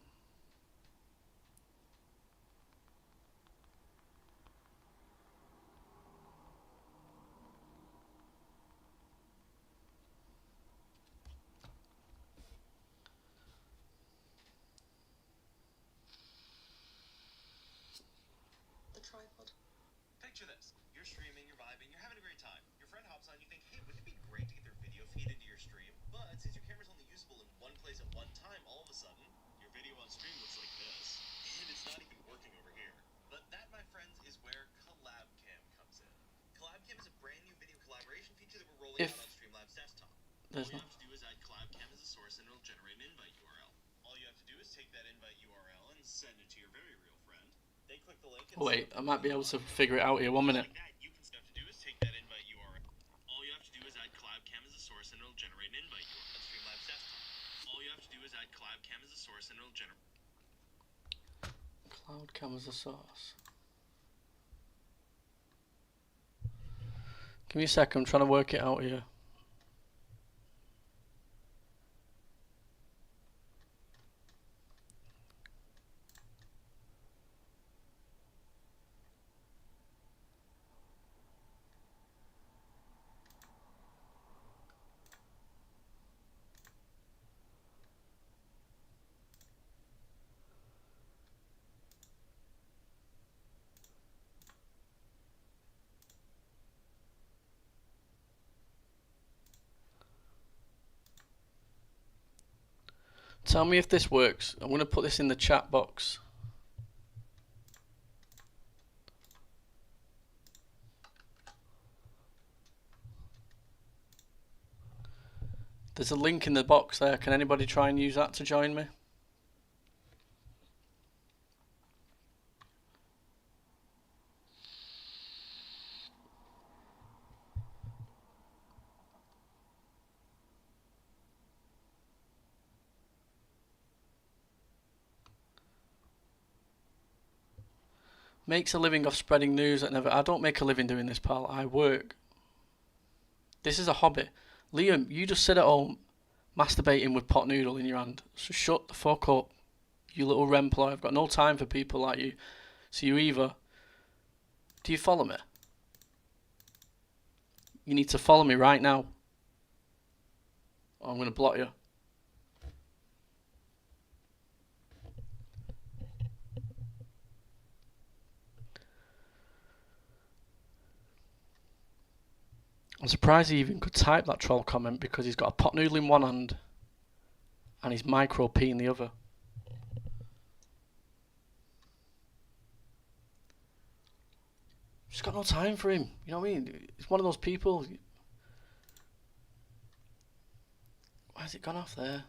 S2: Picture this. You're streaming, you're vibing, you're having a great time. Your friend hops on, you think, hey, wouldn't it be great to get their video feed into your stream? But since your camera's only usable in one place at one time, all of a sudden, your video on stream looks like this. And it's not even working over here. But that, my friends, is where Collab Cam comes in. Collab Cam is a brand new video collaboration feature that we're rolling out on Streamlabs desktop. All you have to do is add Collab Cam as a source and it'll generate an invite URL. All you have to do is take that invite URL and send it to your very real friend. They click the link and
S1: Wait, I might be able to figure it out here. 1 minute.
S2: you can have to do is take that invite URL. All you have to do is add CollabCam as a source and it'll generate an invite URL on Streamlabs desktop. All you have to do is add CollabCam as a source and it'll generate
S1: CloudCam as a source. Give me a sec, I'm trying to work it out here. Tell me if this works. I'm going to put this in the chat box. There's a link in the box there. Can anybody try and use that to join me? Makes a living off spreading news that never... I don't make a living doing this, pal. I work. This is a hobby. Liam, you just sit at home masturbating with pot noodle in your hand. So shut the fuck up, you little remploy. I've got no time for people like you. So you either... Do you follow me? You need to follow me right now. Or I'm going to block you. I'm surprised he even could type that troll comment because he's got a pot noodle in one hand and his micro P in the other. Just got no time for him. You know what I mean? He's one of those people. Why has it gone off there?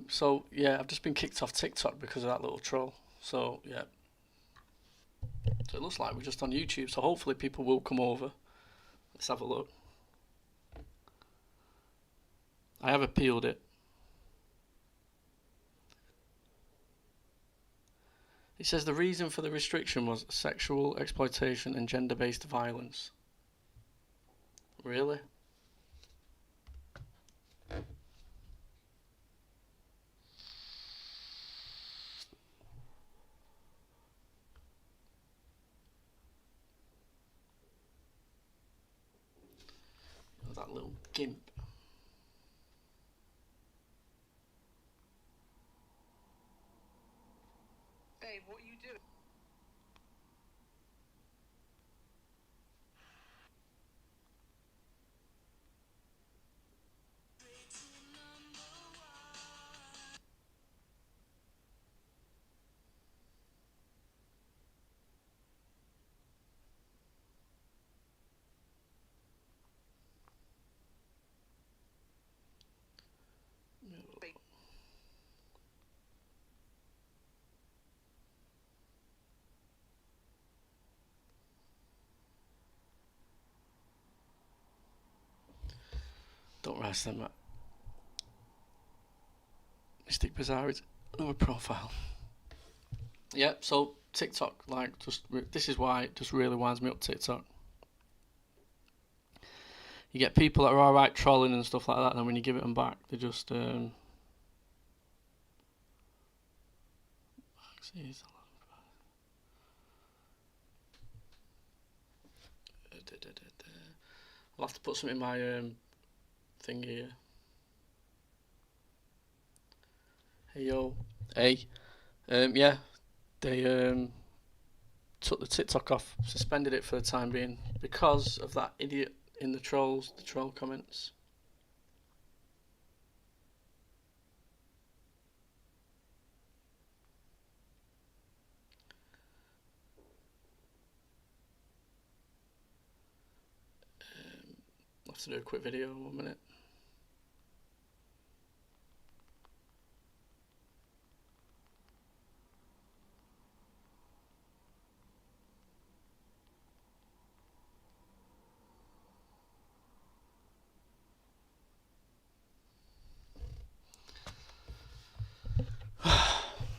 S1: So yeah, I've just been kicked off TikTok because of that little troll. So yeah. So it looks like we're just on YouTube. So hopefully people will come over. Let's have a look. I have appealed it. It says the reason for the restriction was sexual exploitation and gender-based violence. Really? Oh, that little gimp.
S2: Babe, what are you doing?
S1: Don't rise them. Mystic Bizarre is another profile. Yeah, so TikTok, like, this is why it just really winds me up, TikTok. You get people that are alright trolling and stuff like that, and then when you give it them back, they just, I'll have to put something in my thing here. Hey yo, hey, yeah, they took the TikTok off, suspended it for the time being because of that idiot in the troll comments. I'll have to do a quick video in 1 minute.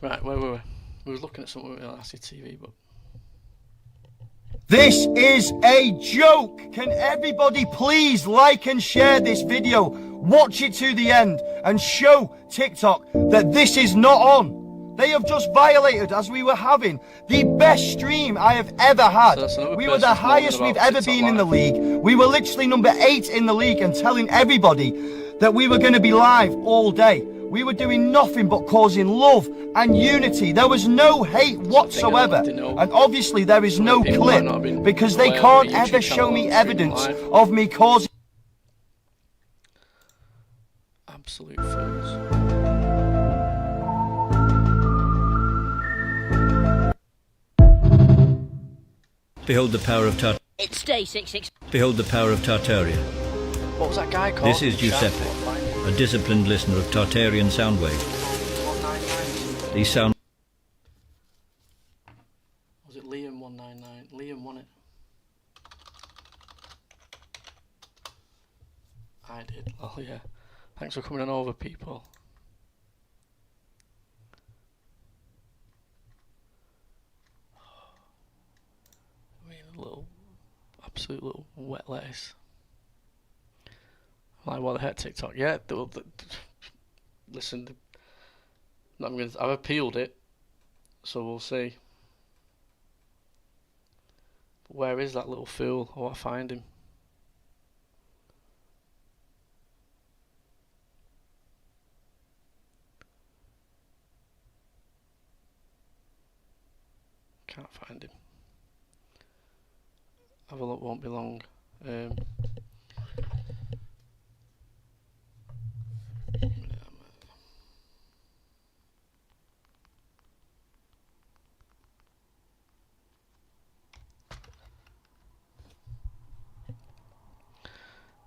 S1: Right, where were we? We were looking at something on TV, but...
S4: This is a joke! Can everybody please like and share this video? Watch it to the end and show TikTok that this is not on. They have just violated, as we were having, the best stream I have ever had. We were the highest we've ever been in the league. We were literally number 8 in the league and telling everybody that we were going to be live all day. We were doing nothing but causing love and unity. There was no hate whatsoever. And obviously there is no clip because they can't ever show me evidence of me causing...
S1: Absolute fools.
S7: Behold the power of Tartaria.
S10: It's day 66.
S7: Behold the power of Tartaria.
S1: What was that guy called?
S7: This is Giuseppe, a disciplined listener of Tartarian sound waves. These sound...
S1: Was it Liam 199? Liam won it. I did. Oh yeah. Thanks for coming on over, people. I mean, a little, absolute little wet lettuce. Like, what the heck, TikTok? Yeah, listen, I've appealed it, so we'll see. But where is that little fool? I want to find him. Can't find him. Have a look, won't be long.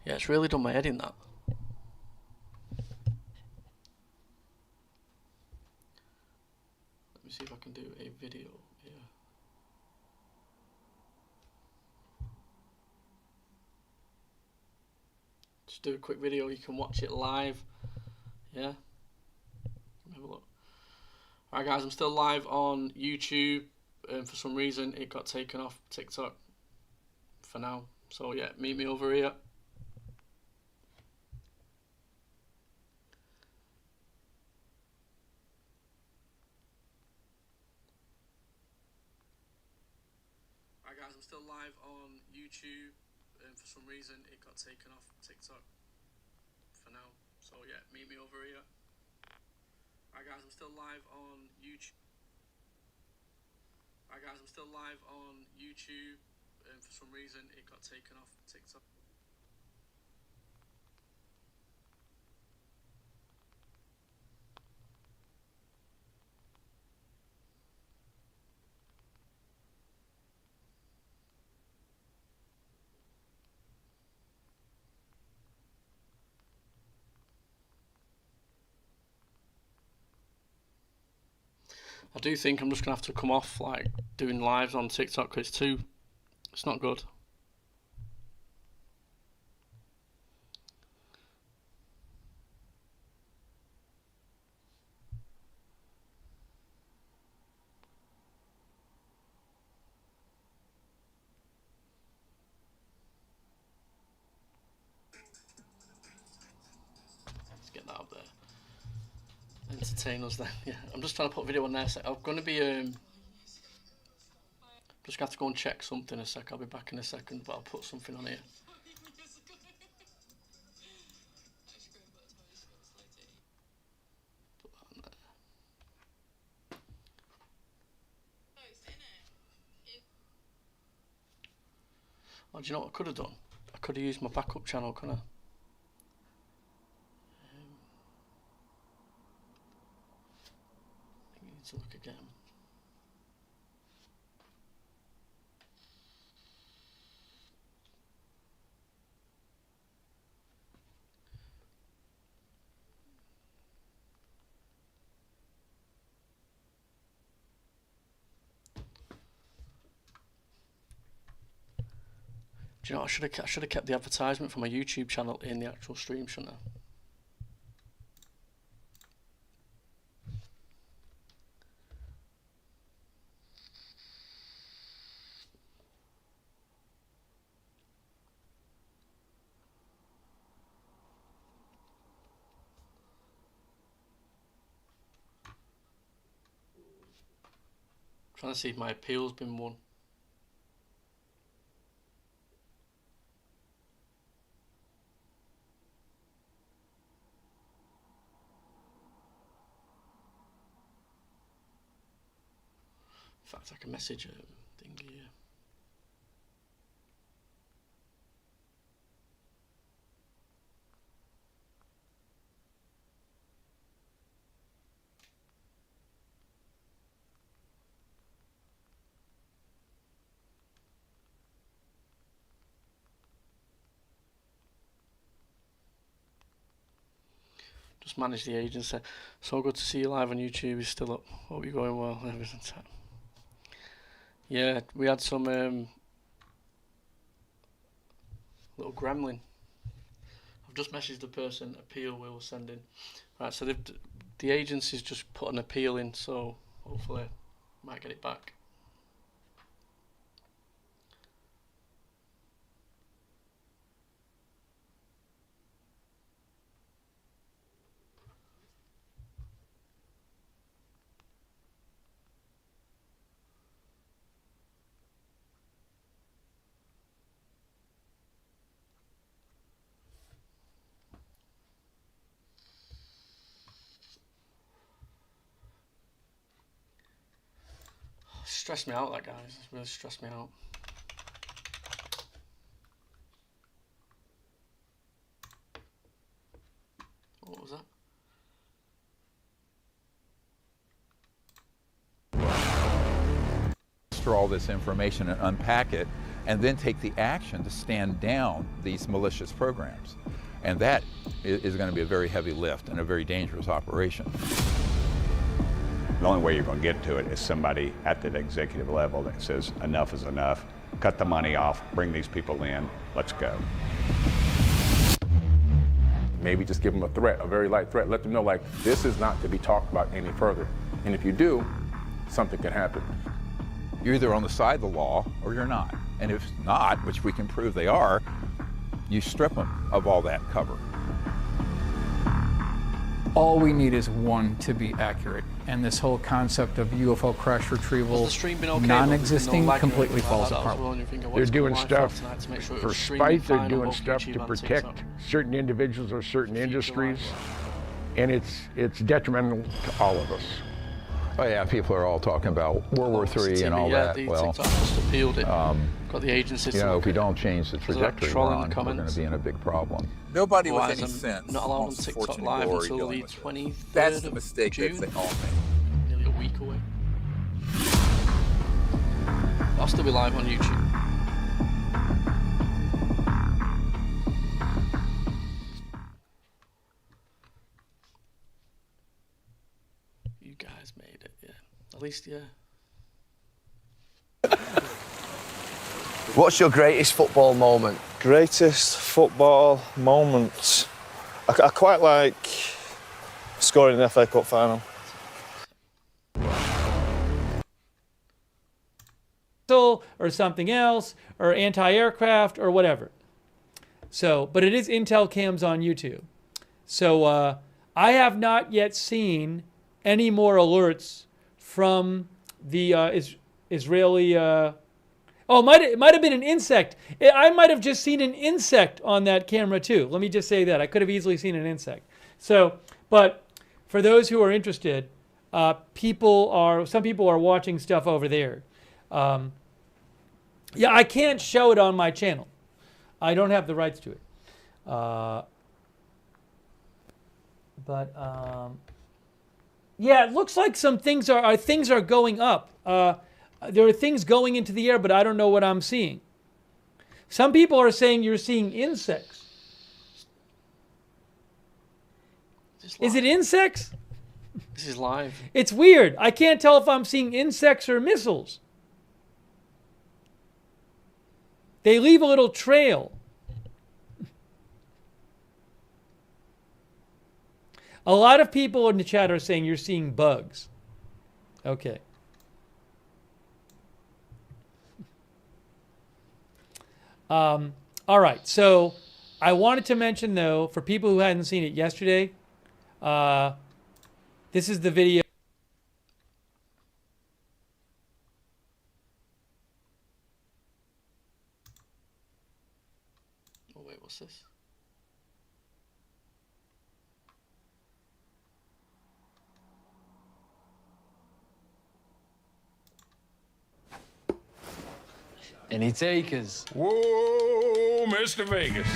S1: Yeah, it's really done my head in, that. Just do a quick video. You can watch it live. Yeah. Have a look. Alright guys, I'm still live on YouTube. For some reason it got taken off TikTok for now. So yeah, meet me over here. Alright guys, I'm still live on YouTube. For some reason it got taken off TikTok for now. So yeah, meet me over here. Alright guys, I'm still live on YouTube. Alright guys, I'm still live on YouTube. For some reason it got taken off TikTok. I do think I'm just gonna have to come off like doing lives on TikTok because it's not good. Let's get that up there. Entertain us then. Yeah, I'm just trying to put a video on there. So I'm going to be just gonna have to go and check something a sec. I'll be back in a second, but I'll put something on here. Put that on there. Oh, do you know what I could have done? I could have used my backup channel, couldn't I? To look again. Do you know, I should have kept the advertisement for my YouTube channel in the actual stream, shouldn't I? Trying to see if my appeal's been won. In fact, I can message a thing here. Just manage the agency. So good to see you live on YouTube. Is still up. Hope you're going well. Everything's time. Yeah, we had some little gremlin. I've just messaged the person appeal we were sending. Right, so the agency's just put an appeal in, so hopefully might get it back. Stressed me out, that guys. It's really stressed me out. What was that?
S3: All this information and unpack it, and then take the action to stand down these malicious programs. And that is going to be a very heavy lift and a very dangerous operation.
S8: The only way you're going to get to it is somebody at that executive level that says enough is enough, cut the money off, bring these people in, let's go.
S5: maybe just give them a threat, a very light threat. Let them know, like, this is not to be talked about any further. And if you do, something can happen.
S3: You're either on the side of the law or you're not. And if not, which we can prove they are, you strip them of all that cover.
S6: All we need is one to be accurate. And this whole concept of UFO crash retrieval, non-existing, completely falls apart.
S10: They're doing stuff for spite, they're doing stuff to protect certain individuals or certain industries, and it's detrimental to all of us.
S3: Oh yeah, people are all talking about World War III and all that. Well,
S1: just appealed it. Got the agencies
S3: you
S1: to
S3: know,
S1: look
S3: if we
S1: at
S3: don't change the trajectory we're on, we're going to be in a big problem.
S24: Nobody
S1: Why
S24: with
S1: is
S24: any
S1: them
S24: sense
S1: not allowed on
S24: wants
S1: TikTok
S24: Fortune
S1: Live
S24: and glory
S1: until
S24: dealing
S1: the
S24: with it.
S1: 23rd
S24: That's the
S1: of
S24: mistake
S1: June?
S24: that they all make.
S1: Nearly a week away. I'll still be live on YouTube. You guys made it, yeah. At least, yeah.
S25: What's your greatest football moment?
S26: Greatest football moment. I quite like scoring in the FA Cup final.
S27: Or something else, or anti-aircraft, or whatever. So, but it is Intel cams on YouTube. So I have not yet seen any more alerts from the Israeli. Oh, it might have been an insect. I might have just seen an insect on that camera too. Let me just say that. I could have easily seen an insect. So, but for those who are interested, some people are watching stuff over there. Yeah, I can't show it on my channel. I don't have the rights to it. Yeah, it looks like some things are going up. There are things going into the air, but I don't know what I'm seeing. Some people are saying you're seeing insects. Is it insects?
S1: This is live.
S27: It's weird. I can't tell if I'm seeing insects or missiles. They leave a little trail. A lot of people in the chat are saying you're seeing bugs. Okay. All right. So I wanted to mention, though, for people who hadn't seen it yesterday, this is the video.
S1: Oh, wait, what's this?
S28: Any takers?
S10: Whoa, Mr. Vegas.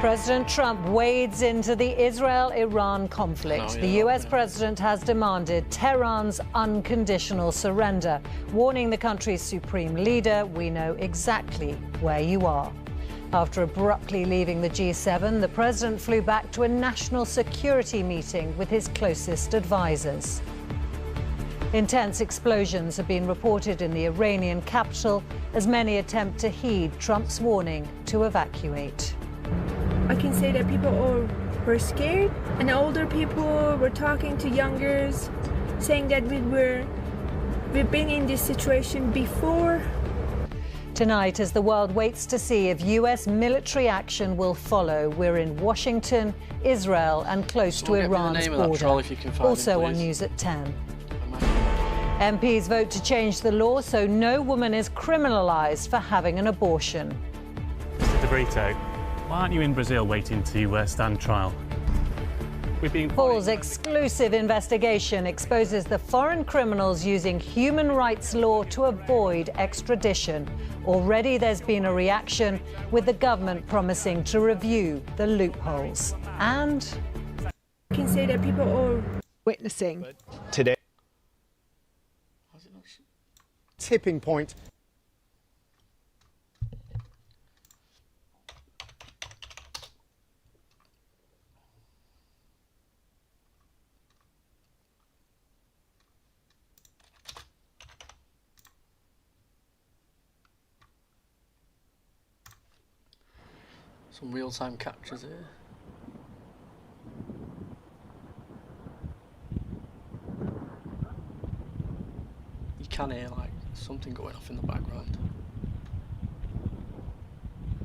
S29: President Trump wades into the Israel-Iran conflict. The U.S. president has demanded Tehran's unconditional surrender, warning the country's supreme leader, "We know exactly where you are." After abruptly leaving the G7, the president flew back to a national security meeting with his closest advisors. Intense explosions have been reported in the Iranian capital as many attempt to heed Trump's warning to evacuate.
S30: I can say that people were scared, and older people were talking to youngers, saying that we've been in this situation before.
S29: Tonight, as the world waits to see if U.S. military action will follow, we're in Washington, Israel, and close to Iran's border. Also on News at 10. MPs vote to change the law so no woman is criminalised for having an abortion.
S31: Mr. De Brito, why aren't you in Brazil waiting to stand trial?
S29: Paul's exclusive investigation exposes the foreign criminals using human rights law to avoid extradition. Already there's been a reaction, with the government promising to review the loopholes. And
S30: I can say that people are
S32: witnessing
S26: today.
S32: Tipping point.
S1: So Some real-time captures here. You can hear like something going off in the background.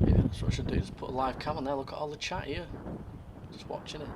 S1: Yeah, that's what I should do, just put a live cam on there, look at all the chat here. Just watching it.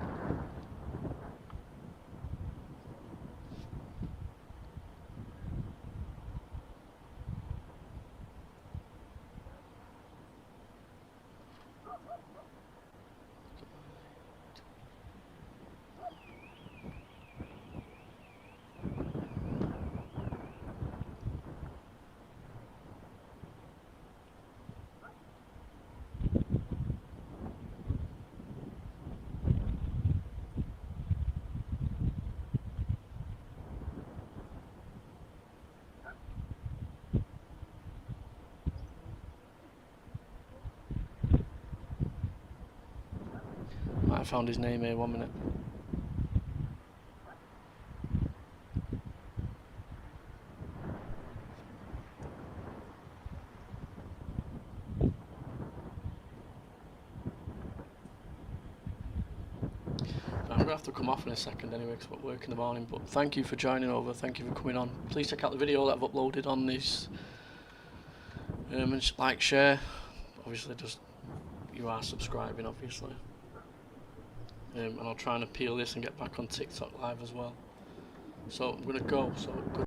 S1: I found his name here, 1 minute. I'm going to have to come off in a second anyway because I'm at work in the morning, but thank you for joining over, thank you for coming on. Please check out the video that I've uploaded on this, and like, share, obviously just, you are subscribing obviously. And I'll try and appeal this and get back on TikTok live as well. So I'm going to go, so good.